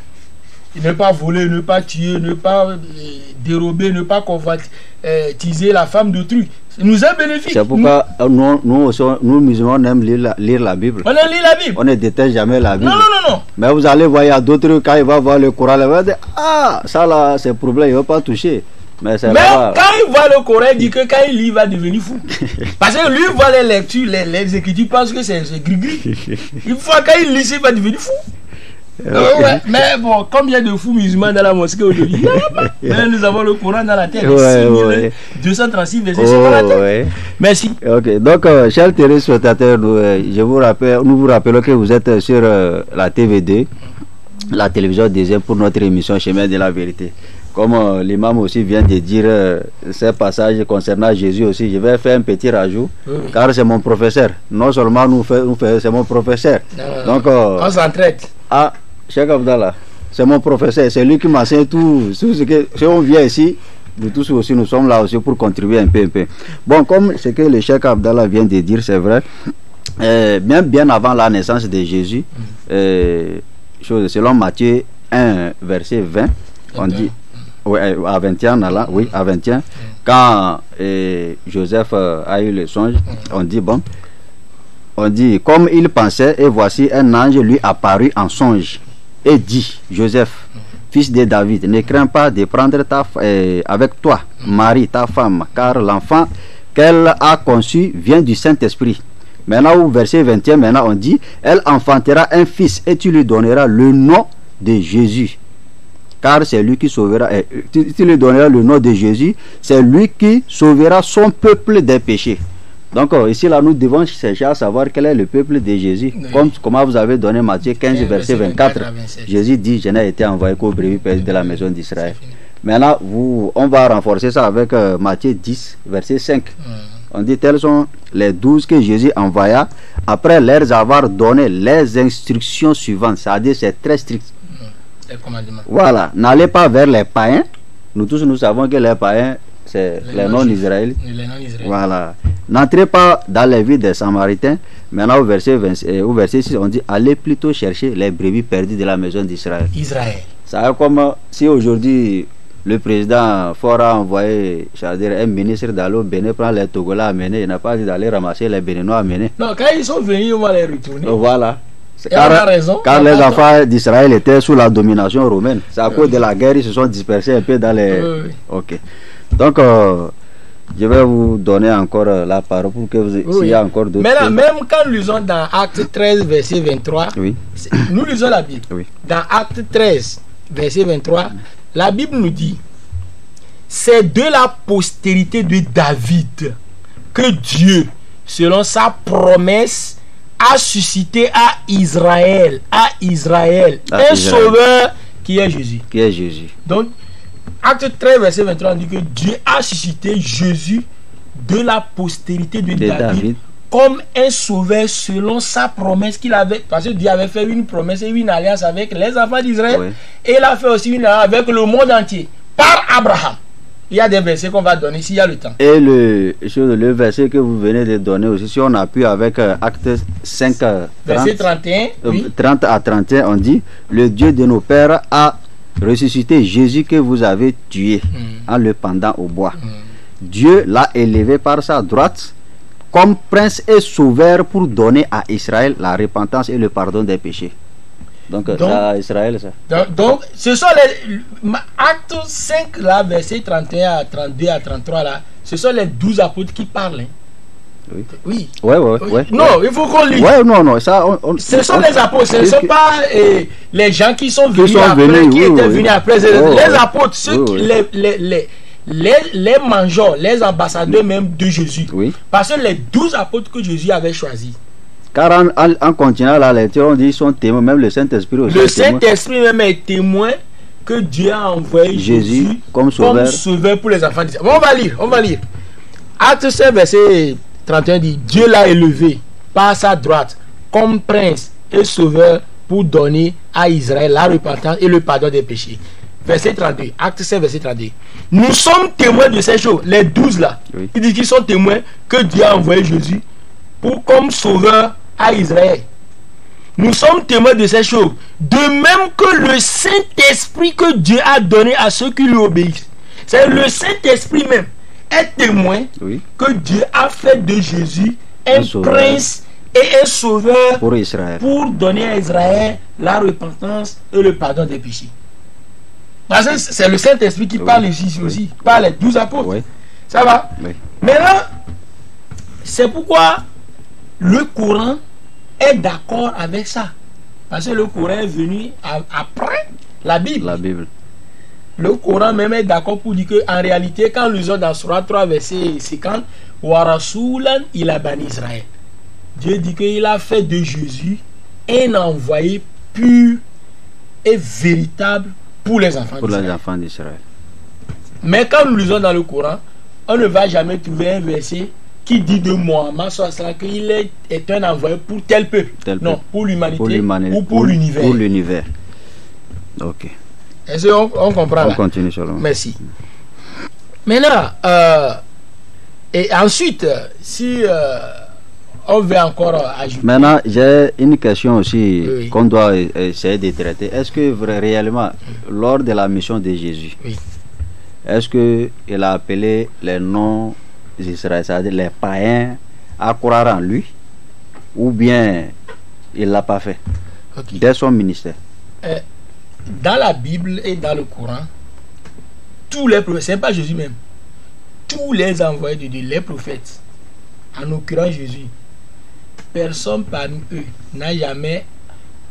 Ne pas voler, ne pas tuer, ne pas dérober, ne pas convoitiser la femme d'autrui. Nous est bénéfique. C'est pourquoi nous musulmans, on aime lire la Bible. On aime lire la Bible. On ne déteste jamais la Bible. Non. Mais vous allez voir, il y a d'autres, quand il va voir le Coran, il va dire, ça là, c'est problème, il ne va pas toucher. Mais quand il voit le Coran, il dit que quand il lit, il va devenir fou. Parce que lui, il voit les lectures, les écritures, pense que c'est gris-gris. Une fois quand il lit, il va devenir fou. Mais bon, combien de fous musulmans dans la mosquée aujourd'hui? Mais nous avons le Coran dans la tête. 236 versets sur la tête. Merci. Ok, donc, chers téléspectateurs, nous vous rappelons que vous êtes sur la TV2, la télévision deuxième, pour notre émission Chemin de la Vérité. Comme l'imam aussi vient de dire ces passages concernant Jésus aussi, je vais faire un petit rajout, car c'est mon professeur. Non seulement c'est mon professeur. Donc, on s'entraide. Cheikh Abdallah, c'est mon professeur, c'est lui qui m'enseigne tout ce que, si on vient ici, nous tous aussi, nous sommes là aussi pour contribuer un peu. Bon, comme ce que le Cheikh Abdallah vient de dire, c'est vrai, bien avant la naissance de Jésus, selon Matthieu 1, verset 20, on dit, à 21, à 21, quand Joseph a eu le songe, on dit, comme il pensait, et voici un ange lui apparut en songe, et dit, Joseph, fils de David, ne crains pas de prendre avec toi Marie, ta femme, car l'enfant qu'elle a conçu vient du Saint-Esprit. Maintenant, au verset 21, on dit, elle enfantera un fils, et tu lui donneras le nom de Jésus. Car c'est lui qui sauvera. Tu lui donneras le nom de Jésus, c'est lui qui sauvera son peuple des péchés. Donc ici là nous devons chercher à savoir quel est le peuple de Jésus. Oui. Comment vous avez donné Matthieu 15 verset 24. Jésus dit, je n'ai été envoyé qu'aux brebis perdues de la maison d'Israël. Maintenant on va renforcer ça avec Matthieu 10 verset 5. On dit, tels sont les 12 que Jésus envoya après leur avoir donné les instructions suivantes. C'est-à-dire c'est très strict. Voilà, n'allez pas vers les païens. Nous tous nous savons que les païens c'est les non-israélites. Voilà. N'entrez pas dans les villes des Samaritains. Maintenant au verset 6 on dit, allez plutôt chercher les brebis perdues de la maison d'Israël. Ça est comme si aujourd'hui le président Faure a envoyé un ministre d'aller au Bénin prendre les Togolais à mener. Il n'a pas dit d'aller ramasser les Béninois à mener. Non, quand ils sont venus, on va les retourner. Voilà. Car les enfants d'Israël étaient sous la domination romaine. C'est à cause de la guerre, ils se sont dispersés un peu dans les... Ok. Donc, je vais vous donner encore la parole pour que vous... S'il y a encore d'autres... Maintenant, même quand nous lisons dans Acte 13, verset 23, nous lisons la Bible. Dans Acte 13, verset 23, la Bible nous dit, c'est de la postérité de David que Dieu, selon sa promesse, a suscité à Israël un sauveur qui est Jésus. Donc, Acte 13, verset 23, on dit que Dieu a suscité Jésus de la postérité de David comme un sauveur selon sa promesse qu'il avait. Parce que Dieu avait fait une promesse et une alliance avec les enfants d'Israël. Et il a fait aussi une alliance avec le monde entier par Abraham. Il y a des versets qu'on va donner s'il y a le temps. Et le verset que vous venez de donner aussi, si on appuie avec Acte 5, verset 31, 30 à 31, on dit, le Dieu de nos pères a ressuscité Jésus que vous avez tué en le pendant au bois. Dieu l'a élevé par sa droite comme prince et sauveur pour donner à Israël la repentance et le pardon des péchés. Donc à Israël ça. Donc ce sont les Acte 5 là, verset 31 à 32 à 33 là, ce sont les 12 apôtres qui parlent. Oui. Non, il faut qu'on lise. Non, ça. Ce sont les apôtres, ce ne sont pas les gens qui sont venus après, qui étaient venus après. Les apôtres, ceux qui, les mangeants, les ambassadeurs même de Jésus. Parce que les 12 apôtres que Jésus avait choisis. Car en continuant la lecture, on dit qu'ils sont témoins, même le Saint-Esprit aussi. Le Saint-Esprit même est témoin que Dieu a envoyé Jésus comme sauveur pour les enfants d'Israël. Bon, on va lire. Acte 5, verset 31 dit, Dieu l'a élevé par sa droite comme prince et sauveur pour donner à Israël la repentance et le pardon des péchés. Verset 32, Acte 5, verset 32. Nous sommes témoins de ces choses, les 12 là. Ils disent qu'ils sont témoins que Dieu a envoyé Jésus comme sauveur à Israël. Nous sommes témoins de ces choses. De même que le Saint-Esprit que Dieu a donné à ceux qui lui obéissent. C'est le Saint-Esprit même est témoin que Dieu a fait de Jésus un prince et un sauveur pour Israël, pour donner à Israël la repentance et le pardon des péchés. Parce que c'est le Saint-Esprit qui parle ici aussi, par les 12 apôtres. Ça va? Maintenant, c'est pourquoi le Coran est d'accord avec ça. Parce que le Coran est venu après la Bible. Le Coran même est d'accord pour dire qu'en réalité, quand nous lisons dans Surah 3, verset 50, Wa Rasulan ila Bani Israël, Dieu dit qu'il a fait de Jésus un envoyé pur et véritable pour les enfants d'Israël. Mais quand nous lisons dans le Coran, on ne va jamais trouver un verset qui dit de Mohammed qu'il est un envoyé pour tel peuple. Non, pour l'humanité ou pour l'univers. Pour l'univers. Ok. Est-ce qu'on comprend? On continue sur le... Merci. Maintenant, et ensuite, si on veut encore ajouter... Maintenant, j'ai une question aussi qu'on doit essayer de traiter. Est-ce que réellement, lors de la mission de Jésus, est-ce qu'il a appelé les non-Israéliens, c'est-à-dire les païens, à croire en lui, ou bien il ne l'a pas fait dès son ministère? Dans la Bible et dans le Coran, tous les prophètes, ce n'est pas Jésus même, tous les envoyés de Dieu, les prophètes, en l'occurrence Jésus, personne parmi eux n'a jamais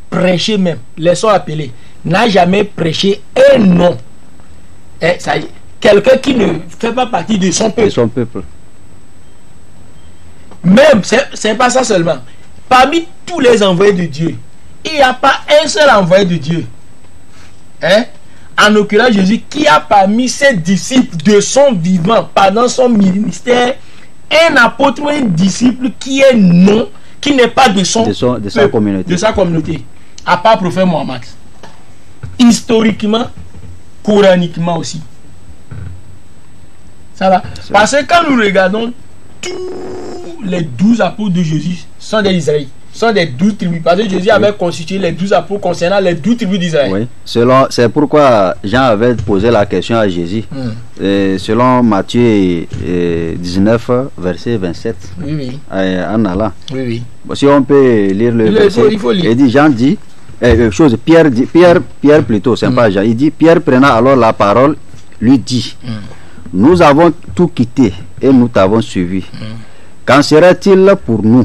prêché même, les sont appelés, n'a jamais prêché un nom. Quelqu'un qui ne fait pas partie de son peuple. De son peuple. Même, c'est pas ça seulement. Parmi tous les envoyés de Dieu, il n'y a pas un seul envoyé de Dieu. En l'occurrence, Jésus, qui a parmi ses disciples de son vivant, pendant son ministère, un apôtre ou un disciple qui est non, qui n'est pas de sa communauté. De sa communauté. À part le prophète Mohammed. Historiquement, coraniquement aussi. Ça va. Parce que quand nous regardons, tous les 12 apôtres de Jésus sont des Israélites. Sont des 12 tribus. Parce que Jésus avait constitué les 12 apôtres concernant les 12 tribus d'Israël. Oui. C'est pourquoi Jean avait posé la question à Jésus. Selon Matthieu 19, verset 27. Oui. En allant. Oui. Bon, si on peut lire le verset. Il faut lire. Il dit, Jean dit, Pierre plutôt, c'est pas Jean. Il dit, Pierre prenant alors la parole, lui dit, nous avons tout quitté et nous t'avons suivi. Qu'en serait-il pour nous?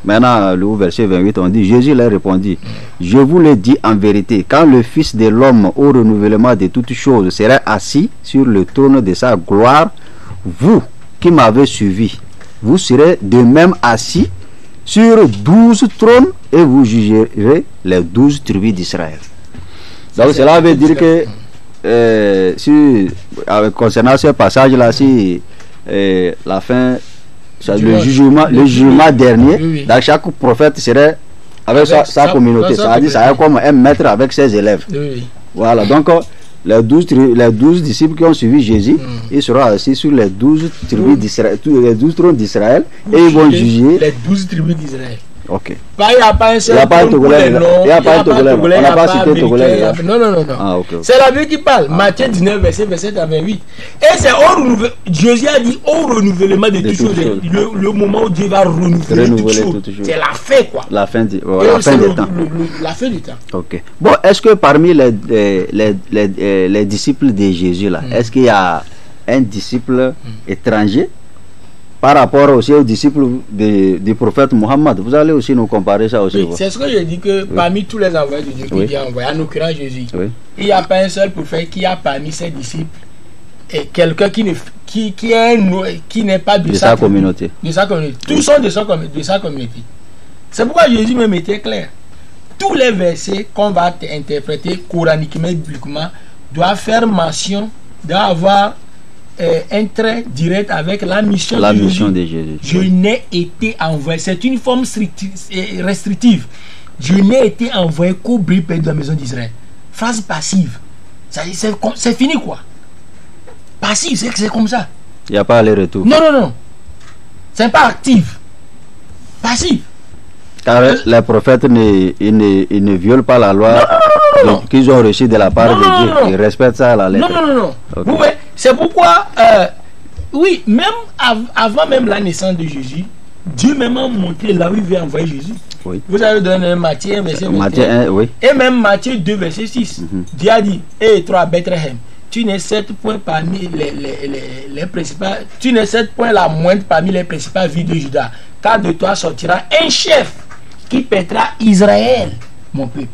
Maintenant, le verset 28, on dit, Jésus leur répondit, je vous le dis en vérité, quand le Fils de l'homme au renouvellement de toutes choses serait assis sur le trône de sa gloire, vous qui m'avez suivi, vous serez de même assis sur 12 trônes et vous jugerez les 12 tribus d'Israël. Donc cela veut dire que concernant ce passage-là, si la fin, le jugement dernier, oui. Dans chaque prophète serait avec sa communauté. Ça serait comme un maître avec ses élèves. Oui. Voilà, donc les 12 disciples qui ont suivi Jésus, ils seront assis sur les 12 tribus d'Israël, les 12 trônes d'Israël, et ils vont juger les 12 tribus d'Israël. Ok. Il n'y a pas un seul. Il n'y a pas un Togolais. Il n'y a pas un Togolais. On n'a pas cité Togolais. Non. Ah, okay. C'est la Bible qui parle. Matthieu 19, verset 27 à 28. Et c'est Jésus a dit au renouvellement de toutes choses. Le moment où Dieu va renouveler toutes choses. C'est la fin, quoi. La fin du temps. La fin du temps. Ok. Bon, est-ce que parmi les disciples de Jésus, là, est-ce qu'il y a un disciple étranger? Par rapport aussi aux disciples du prophète Mohammed, vous allez aussi nous comparer ça aussi. Oui, c'est ce que je dis que parmi tous les envoyés de Dieu qui Dieu a envoyé, en l'occurrence Jésus, il n'y a pas un seul prophète qui a parmi ses disciples et quelqu'un qui n'est pas de sa communauté. De sa communauté. Tous sont de sa communauté. C'est pourquoi Jésus même était clair. Tous les versets qu'on va interpréter coraniquement, bibliquement, doivent faire mention d'avoir un trait direct avec la mission de Jésus. Je n'ai été envoyé. C'est une forme restrictive. Je n'ai été envoyé qu'au bris de la maison d'Israël. Phrase passive. C'est fini, quoi. Passive, c'est comme ça. Il n'y a pas aller-retour. Non. C'est pas actif. Passif. Car les prophètes ne violent pas la loi qu'ils ont reçue de la part de Dieu. Ils respectent ça à la lettre. Non. Okay. Oui, c'est pourquoi, oui, même avant même la naissance de Jésus, Dieu même a montré là où il veut envoyer Jésus. Oui. Vous avez donné Matthieu 1, verset 21. Oui. Et même Matthieu 2, verset 6. Dieu a dit, toi, Bethléem, tu n'es 7 points parmi les principales, tu n'es 7 points la moindre parmi les principales villes de Juda. Car de toi sortira un chef qui pètera Israël, mon peuple.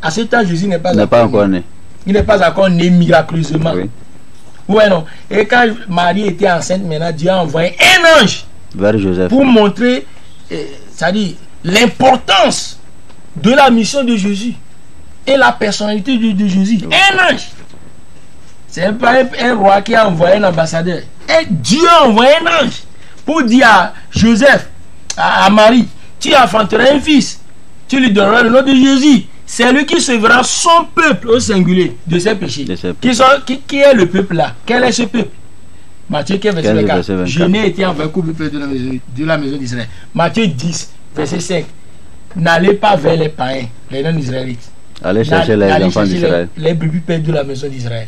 À ce temps, Jésus n'est pas encore né. Il n'est pas encore né miraculeusement. Oui. Ouais, non. Et quand Marie était enceinte, maintenant, Dieu a envoyé un ange vers Joseph pour montrer, c'est-à-dire l'importance de la mission de Jésus et la personnalité de Jésus. Oui. Un ange. C'est pas un roi qui a envoyé un ambassadeur. Et Dieu a envoyé un ange pour dire à Joseph, à Marie, tu enfanteras un fils, tu lui donneras le nom de Jésus. C'est lui qui sauvera son peuple au singulier de ses péchés. Qui est le peuple là? Quel est ce peuple? Matthieu 15, verset 24. Je n'ai été envoyé qu'au peuple de la maison d'Israël. Matthieu 10, verset 5. N'allez pas vers les païens, les non-israélites. Allez chercher les enfants d'Israël. Les brebis perdus de la maison d'Israël.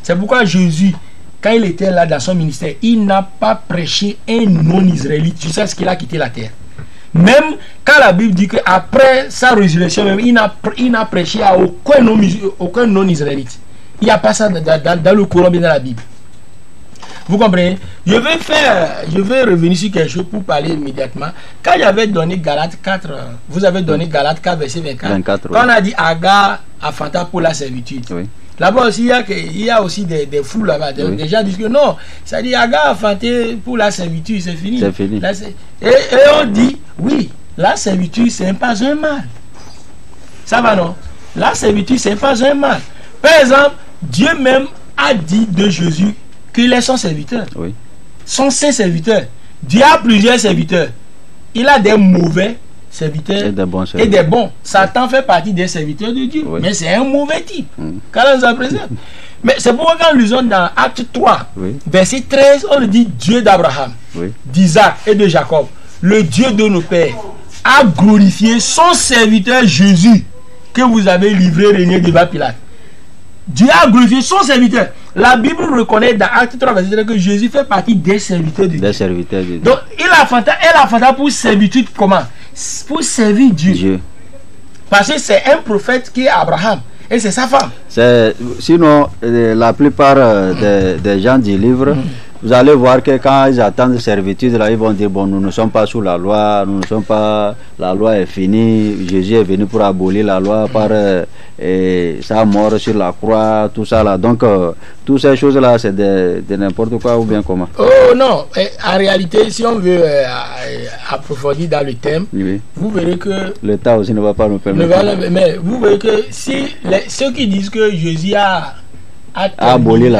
C'est pourquoi Jésus, quand il était là dans son ministère, il n'a pas prêché un non-israélite jusqu'à ce qu'il a quitté la terre. Même quand la Bible dit qu'après sa résurrection, même, il n'a prêché à aucun non-israélite. Il n'y a pas ça dans le Coran, bien dans la Bible. Vous comprenez? Je vais revenir sur quelque chose pour parler immédiatement. Quand j'avais donné Galates 4, vous avez donné Galates 4, verset 24. Quand on a dit Agar Fanta pour la servitude. Oui. Là-bas aussi, il y a aussi des flous là-bas. Oui. Des gens disent que non, ça dit Aga a fanté pour la servitude, c'est fini. C'est fini. Là, et on dit, oui, la servitude, c'est pas un mal. Ça va, non? La servitude, c'est pas un mal. Par exemple, Dieu même a dit de Jésus qu'il est son serviteur. Oui. Son saint serviteur. Dieu a plusieurs serviteurs. Il a des mauvais serviteurs et des bons. Satan fait partie des serviteurs de Dieu. Oui. Mais c'est un mauvais type. Quand on s'en présente. Mais c'est pourquoi quand nous lisons dans Acte 3, oui, verset 13, on dit Dieu d'Abraham, oui, d'Isaac et de Jacob, le Dieu de nos pères, a glorifié son serviteur Jésus que vous avez livré régner devant Pilate. Dieu a glorifié son serviteur. La Bible reconnaît dans Acte 3, verset 13 que Jésus fait partie des serviteurs de Dieu. Donc, elle a fanté pour servitude comment? Pour servir Dieu. Parce que c'est un prophète qui est Abraham et c'est sa femme. Sinon, la plupart des gens du livre, vous allez voir que quand ils attendent servitude, là, ils vont dire bon, nous ne sommes pas sous la loi, nous ne sommes pas, la loi est finie, Jésus est venu pour abolir la loi par sa mort sur la croix, tout ça là. Donc, toutes ces choses-là, c'est de n'importe quoi ou bien comment? Oh non, en réalité, si on veut approfondir dans le thème, oui, vous verrez que le temps aussi ne va pas nous permettre. Mais vous verrez que si ceux qui disent que Jésus a aboli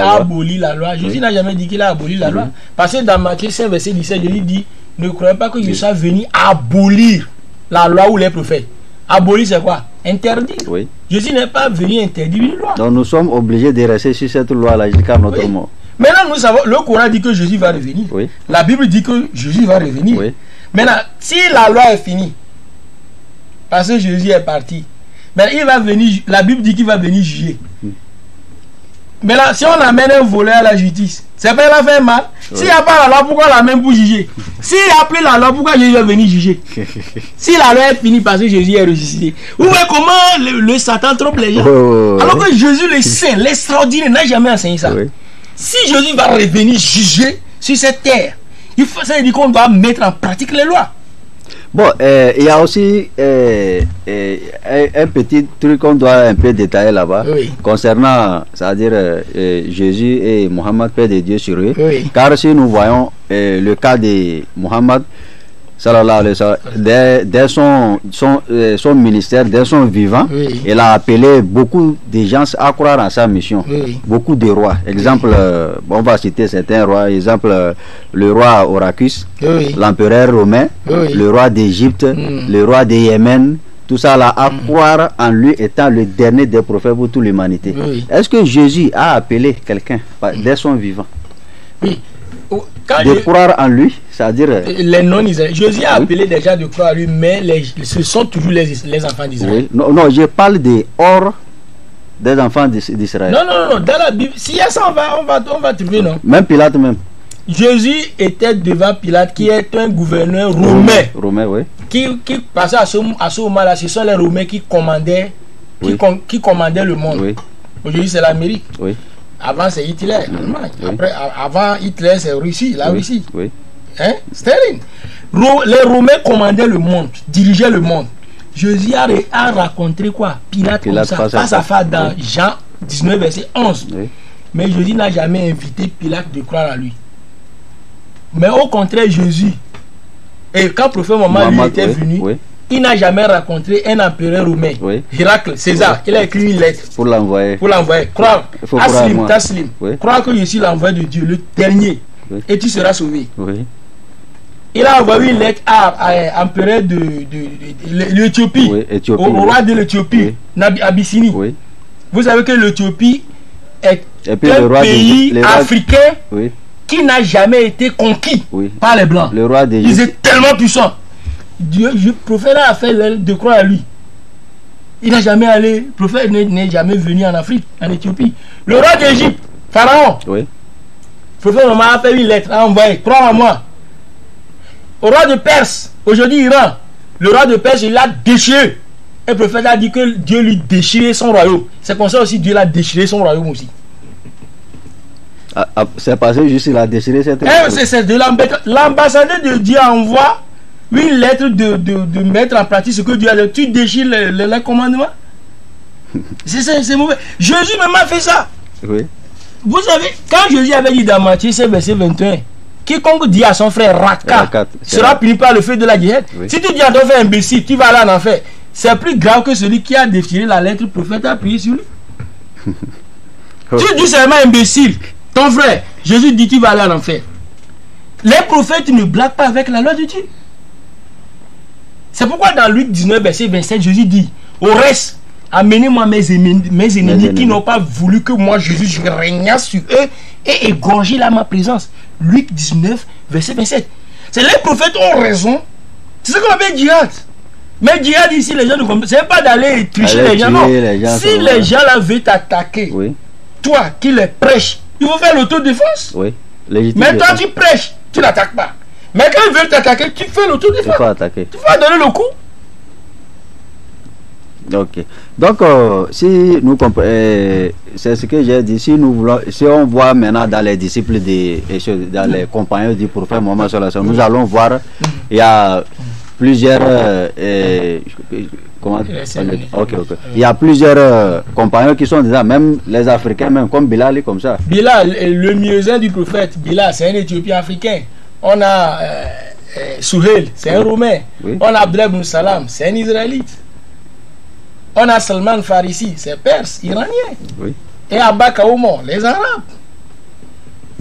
la loi. Jésus n'a jamais dit qu'il a aboli la loi. Parce que dans Matthieu 5, verset 17, Jésus dit, ne croyez pas que je sois venu abolir la loi ou les prophètes. Abolir, c'est quoi? Interdire. Oui. Jésus n'est pas venu interdire une loi. Donc nous sommes obligés de rester sur cette loi-là jusqu'à notre mort. Maintenant, nous savons, le Coran dit que Jésus va revenir. Oui. La Bible dit que Jésus va revenir. Oui. Maintenant, si la loi est finie, parce que Jésus est parti, mais il va venir, la Bible dit qu'il va venir juger. Mais là, si on amène un voleur à la justice, c'est pas qu'il a fait mal. Oui. S'il n'y a pas la loi, pourquoi la même pour juger? S'il n'y a plus la loi, pourquoi Jésus est venu juger? Si la loi est finie parce que Jésus est ressuscité. Vous voyez comment le Satan trompe les gens? Alors que Jésus, le saint, l'extraordinaire, n'a jamais enseigné ça. Oui. Si Jésus va revenir juger sur cette terre, ça veut dire qu'on doit mettre en pratique les lois. Bon, il y a aussi un petit truc qu'on doit un peu détailler là-bas, oui, concernant, c'est-à-dire Jésus et Mohammed, paix de Dieu sur eux. Oui. Car si nous voyons le cas de Mohammed, sallallahu alayhi wa sallam, dès son ministère, dès son vivant, oui, il a appelé beaucoup de gens à croire en sa mission. Oui. Beaucoup de rois. Exemple, on va citer certains rois. Exemple, le roi Horacus, oui, l'empereur romain, oui, le roi d'Égypte, le roi de Yémen. Tout ça là, à croire en lui étant le dernier des prophètes pour toute l'humanité. Oui. Est-ce que Jésus a appelé quelqu'un dès son vivant? Oui. De croire en lui, c'est-à-dire les non-israéliens. Jésus a appelé des gens de croire en lui, mais ce sont toujours les enfants d'Israël. Oui. Non, je parle des hors des enfants d'Israël. Non, dans la Bible, s'il y a ça, on va trouver, non? Même Pilate même. Jésus était devant Pilate, qui est un gouverneur romain. Romain, oui. Qui passait à ce moment-là, ce sont les Romains qui commandaient, oui, qui commandaient le monde. Oui. Aujourd'hui, c'est l'Amérique. Oui. Avant, c'est Hitler, l'Allemagne. Oui. Après, avant Hitler, c'est Russie, la Russie. Oui. Hein? Staline. Les Romains commandaient le monde, dirigeaient le monde. Jésus a raconté quoi? Pilate comme ça, face à face dans Jean 19, verset 11. Oui. Mais Jésus n'a jamais invité Pilate de croire à lui. Mais au contraire, Jésus, et quand le prophète Mohammed était venu, oui, il n'a jamais rencontré un empereur romain, oui, Héracle, César. Oui. Il a écrit une lettre pour l'envoyer. Croire, Taslim, oui, croire que je suis l'envoyé de Dieu, le dernier, oui, et tu seras sauvé. Oui. Il a envoyé une lettre à l'empereur de l'Éthiopie, oui, au roi de l'Éthiopie, oui, Abyssinie. Oui. Vous savez que l'Éthiopie est un pays africain, oui, qui n'a jamais été conquis, oui, par les Blancs. Le roi Ils étaient tellement puissants. Dieu, le prophète a fait de croire à lui. Il n'a jamais allé, le prophète n'est jamais venu en Afrique, en Éthiopie. Le roi d'Égypte, Pharaon, oui, le prophète a fait une lettre, a envoyé, crois à moi. Au roi de Perse, aujourd'hui Iran, le roi de Perse, il l'a déchiré. Et le prophète a dit que Dieu lui déchirait son royaume. C'est comme ça aussi Dieu l'a déchiré son royaume aussi. C'est passé juste, il a déchiré cette lettre. C'est de l'ambassadeur de Dieu envoie une lettre de mettre en pratique ce que Dieu a dit. Tu déchires les commandements. C'est mauvais. Jésus même a fait ça. Oui. Vous savez, quand Jésus avait dit dans Matthieu, c'est verset 21, quiconque dit à son frère Raka sera puni par le feu de la guerre. Oui. Si tu dis à ton frère imbécile, tu vas aller en enfer. C'est plus grave que celui qui a déchiré la lettre, le prophète a appuyé sur lui. Tu dis seulement imbécile, ton frère, Jésus dit tu vas aller en enfer. Les prophètes ne blaguent pas avec la loi de Dieu. C'est pourquoi dans Luc 19, verset 27, Jésus dit, au reste, amenez-moi mes ennemis qui n'ont pas voulu que moi, Jésus, je régnasse sur eux et égorger là ma présence. Luc 19, verset 27. C'est les prophètes ont raison. C'est ce qu'on appelle djihad. Mais djihad ici, les gens ne comprennent. C'est pas d'aller tricher les gens, non. Si les gens là veulent t'attaquer, oui, toi qui les prêches, il faut faire l'autodéfense. Oui. Mais toi tu prêches, tu n'attaques pas. Mais quand ils veulent t'attaquer, tu fais l'autodéfense. Il faut attaquer. Tu vas donner le coup. Ok. Donc, si nous c'est ce que j'ai dit, si nous voulons, si on voit maintenant dans les disciples dans les compagnons du prophète Mohammed sallallahu alayhi wa sallam, nous allons voir, il y a plusieurs il y a plusieurs compagnons qui sont déjà, même les Africains, même comme Bilal, comme ça. Bilal, le muezzin du prophète, Bilal, c'est un Éthiopien africain. On a Souhail, c'est un Roumain. Oui. On a Abdullah ibn Salam, c'est un Israélite. On a Salman Farisi, c'est perse, iranien. Oui. Et Abba Kaoumon, les Arabes.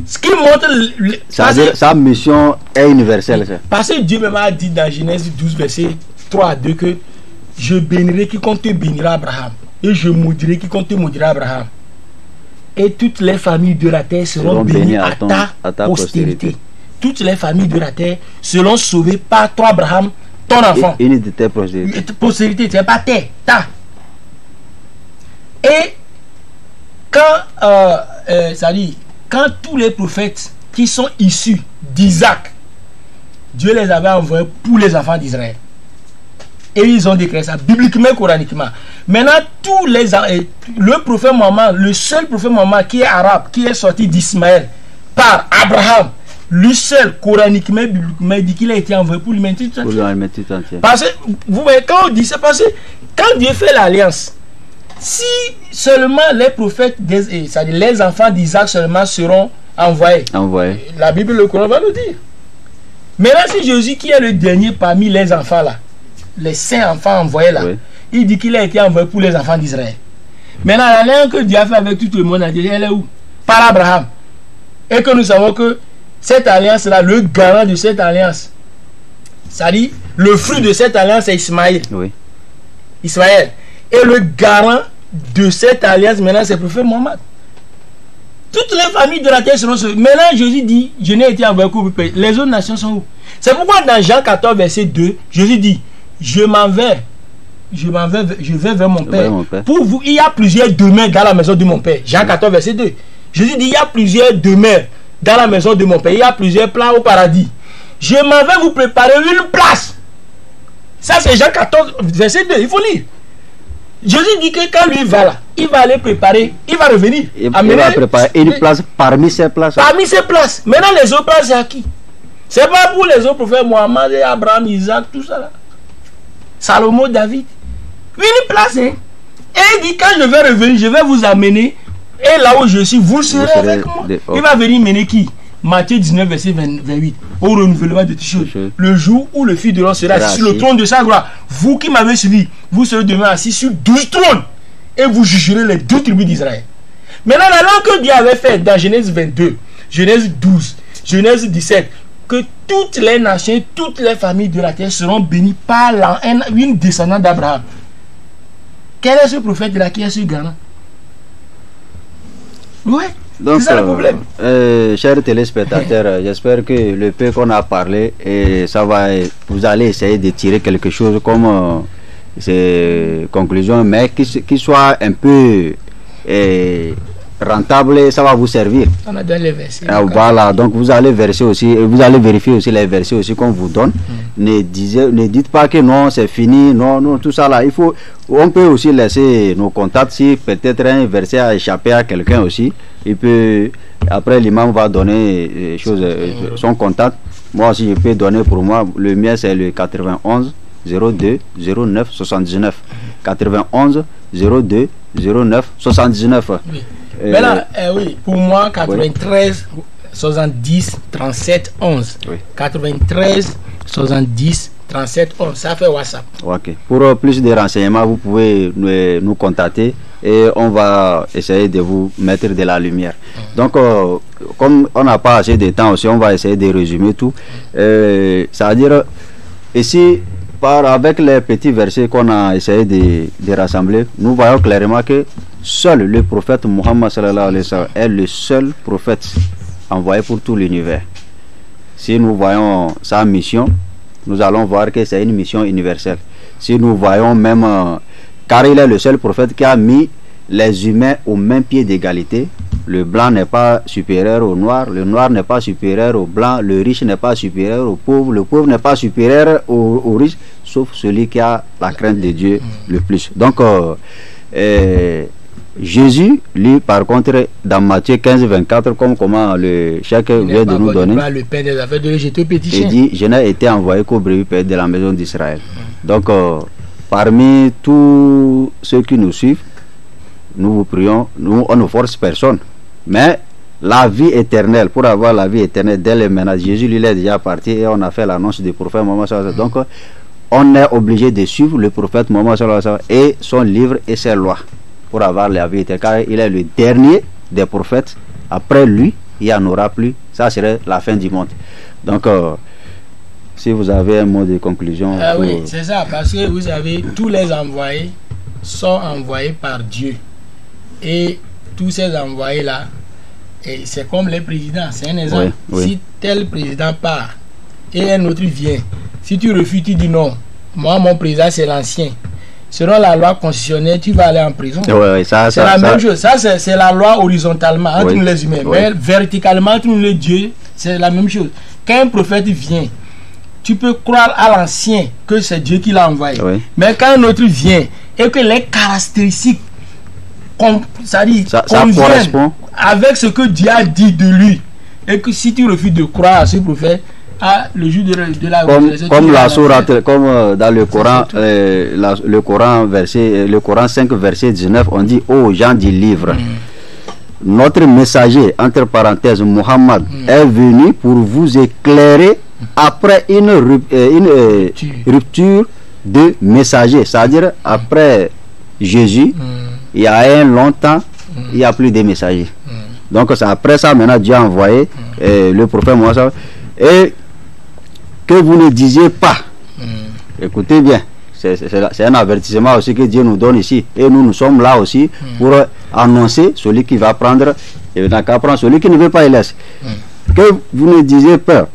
Ce qui montre... Sa mission est universelle. Ça. Parce que Dieu même a dit dans Genèse 12, verset 3 à 2 que je bénirai quiconque te bénira Abraham. Et je maudirai quiconque te maudira Abraham. Et toutes les familles de la terre seront bénies à ta postérité. Toutes les familles de la terre seront sauvées par toi Abraham, ton enfant. Une de tes postérités, c'est pas terre, ta. Et quand, ça dit, quand tous les prophètes qui sont issus d'Isaac, Dieu les avait envoyés pour les enfants d'Israël. Et ils ont déclaré ça, bibliquement, coraniquement. Maintenant, le prophète Mohammed, le seul prophète Mohammed qui est arabe, qui est sorti d'Ismaël par Abraham, lui seul, coraniquement, bibliquement, dit qu'il a été envoyé pour l'humanité tout entière. Parce que, vous voyez, quand on dit ça, parce que quand Dieu fait l'alliance, si seulement les prophètes, c'est-à-dire les enfants d'Isaac seulement seront envoyés, la Bible, le Coran va nous dire. Maintenant, si Jésus, qui est le dernier parmi les enfants là, les saints enfants envoyés là, oui, il dit qu'il a été envoyé pour les enfants d'Israël. Maintenant, l'alliance que Dieu a fait avec tout le monde, elle est où? Par Abraham. Et que nous savons que cette alliance là, le garant de cette alliance, c'est-à-dire le fruit de cette alliance, c'est Ismaël. Oui. Ismaël. Et le garant de cette alliance, maintenant, c'est le prophète Mohammed. Toutes les familles de la terre seront sauvées. Maintenant, Jésus dit, je n'ai été envoyé que pour payer. Les autres nations sont où? C'est pourquoi dans Jean 14, verset 2, Jésus dit, je vais vers mon Père. Pour vous, il y a plusieurs demeures dans la maison de mon Père. Jean 14, verset 2. Jésus dit, il y a plusieurs demeures dans la maison de mon Père. Il y a plusieurs plans au paradis. Je m'en vais vous préparer une place. Ça, c'est Jean 14, verset 2. Il faut lire. Jésus dit que quand lui va là, il va aller préparer, il va revenir. Il va préparer une place parmi ces places. Parmi ces places. Maintenant, les autres places, c'est à qui? C'est pas pour les autres prophètes, Mohammed, Abraham, Isaac, tout ça là. Salomon, David. Une place, hein. Et il dit, quand je vais revenir, je vais vous amener. Et là où je suis, vous serez avec moi. Il va venir mener qui? Matthieu 19, verset 28. Au renouvellement de toutes choses. Le jour où le Fils de l'homme sera assis sur le trône de sa gloire. Vous qui m'avez suivi, vous serez demain assis sur 12 trônes. Et vous jugerez les 2 tribus d'Israël. Maintenant, la langue que Dieu avait faite dans Genèse 22, Genèse 12, Genèse 17, que toutes les nations, toutes les familles de la terre seront bénies par une descendante d'Abraham. Quel est ce prophète là qui est ce garant? Oui. Donc, c'est ça le problème. Chers téléspectateurs, j'espère que le peu qu'on a parlé, vous allez essayer de tirer quelque chose comme ces conclusions, mais qui soit un peu rentable et ça va vous servir. On a donné les versets. Voilà, donc vous allez verser aussi, vous allez vérifier aussi les versets aussi qu'on vous donne. Ne dites pas que non, c'est fini, non, tout ça là. On peut aussi laisser nos contacts si peut-être un verset a échappé à quelqu'un aussi. Il peut, après l'imam va donner son contact. Moi aussi je peux donner pour moi. Le mien c'est le 91 02 09 79. 91 02 09 79. Oui. Mais là, oui, pour moi, 93 70 37 11. Oui. 93 70 37 11. Ça fait WhatsApp. Ok. Pour plus de renseignements, vous pouvez nous contacter et on va essayer de vous mettre de la lumière. Donc, comme on n'a pas assez de temps aussi, on va essayer de résumer tout. C'est-à-dire, ici, avec les petits versets qu'on a essayé de rassembler, nous voyons clairement que seul le prophète Muhammad sallallahu alayhi wa sallam est le seul prophète envoyé pour tout l'univers. Si nous voyons sa mission, nous allons voir que c'est une mission universelle. Si nous voyons même, car il est le seul prophète qui a mis les humains au même pied d'égalité. Le blanc n'est pas supérieur au noir, le noir n'est pas supérieur au blanc, le riche n'est pas supérieur au pauvre, le pauvre n'est pas supérieur au riche, sauf celui qui a la crainte de Dieu le plus. Donc, Jésus, lui, par contre, dans Matthieu 15, 24, comme comment le chèque vient de nous donner, le père des affaires de l'Égypte, petit il dit, je n'ai été envoyé qu'au brebis perdues de la maison d'Israël. Donc, parmi tous ceux qui nous suivent, nous vous prions, nous, on ne force personne. Mais la vie éternelle, pour avoir la vie éternelle dès le maintenant, Jésus lui est déjà parti et on a fait l'annonce du prophète Mohammed sallallahu alayhi wa sallam. Donc, on est obligé de suivre le prophète Mohammed sallallahu alayhi wa sallam et son livre et ses lois pour avoir la vie éternelle. Car il est le dernier des prophètes. Après lui, il n'y en aura plus. Ça serait la fin du monde. Donc, si vous avez un mot de conclusion. Oui, c'est ça. Parce que vous savez, tous les envoyés sont envoyés par Dieu. Et tous ces envoyés-là, c'est comme les présidents, c'est un exemple. Oui. Si tel président part et un autre vient, si tu refuses, tu dis non, moi mon président c'est l'ancien. Selon la loi constitutionnelle, tu vas aller en prison. Oui, c'est la même chose. Ça, c'est la loi horizontalement entre nous les humains. Mais verticalement, entre nous les dieux, c'est la même chose. Quand un prophète vient, tu peux croire à l'ancien que c'est Dieu qui l'a envoyé. Mais quand un autre vient et que les caractéristiques ça correspond avec ce que Dieu a dit de lui, et que si tu refuses de croire à ce prophèète, le jour de la comme dans le Coran, le Coran 5 verset 19, on dit aux gens du livre, notre messager, entre parenthèses Muhammad, est venu pour vous éclairer après une rupture de messager, c'est-à-dire après Jésus, il y a un long temps, il n'y a plus de messagers. Donc c'est après ça, maintenant Dieu a envoyé le prophète Mohammed. Et que vous ne disiez pas, écoutez bien, c'est un avertissement aussi que Dieu nous donne ici. Et nous sommes là aussi pour annoncer celui qui va prendre, et n'a qu'à prendre, celui qui ne veut pas, il laisse. Que vous ne disiez pas.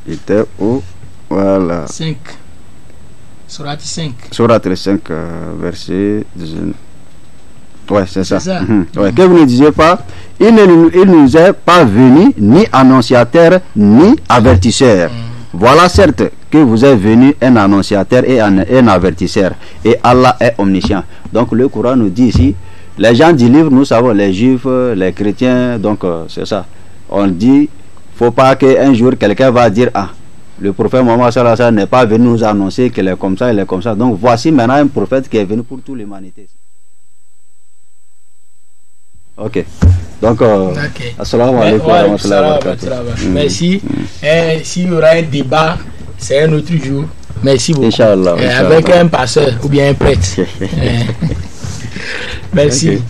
Il était où? Voilà. 5. Surat 5. Surat 5, verset 19. Ouais, c'est ça. Ouais. Que vous ne disiez pas, il ne nous est pas venu ni annonciateur ni avertisseur. Voilà certes que vous êtes venu un annonciateur et un avertisseur. Et Allah est omniscient. Donc le Coran nous dit ici, les gens du livre, nous savons, les juifs, les chrétiens, donc c'est ça. On dit, faut pas qu'un jour quelqu'un va dire, ah, le prophète Mohammed sallallahu alayhi wa sallam n'est pas venu nous annoncer qu'il est comme ça, il est comme ça. Donc voici maintenant un prophète qui est venu pour toute l'humanité. Ok. Donc, assalamu alaikum wa rahmatullahi wa barakatuh. Merci. S'il y aura un débat, c'est un autre jour. Merci beaucoup. Inch'Allah. Avec un pasteur ou bien un prêtre. Merci.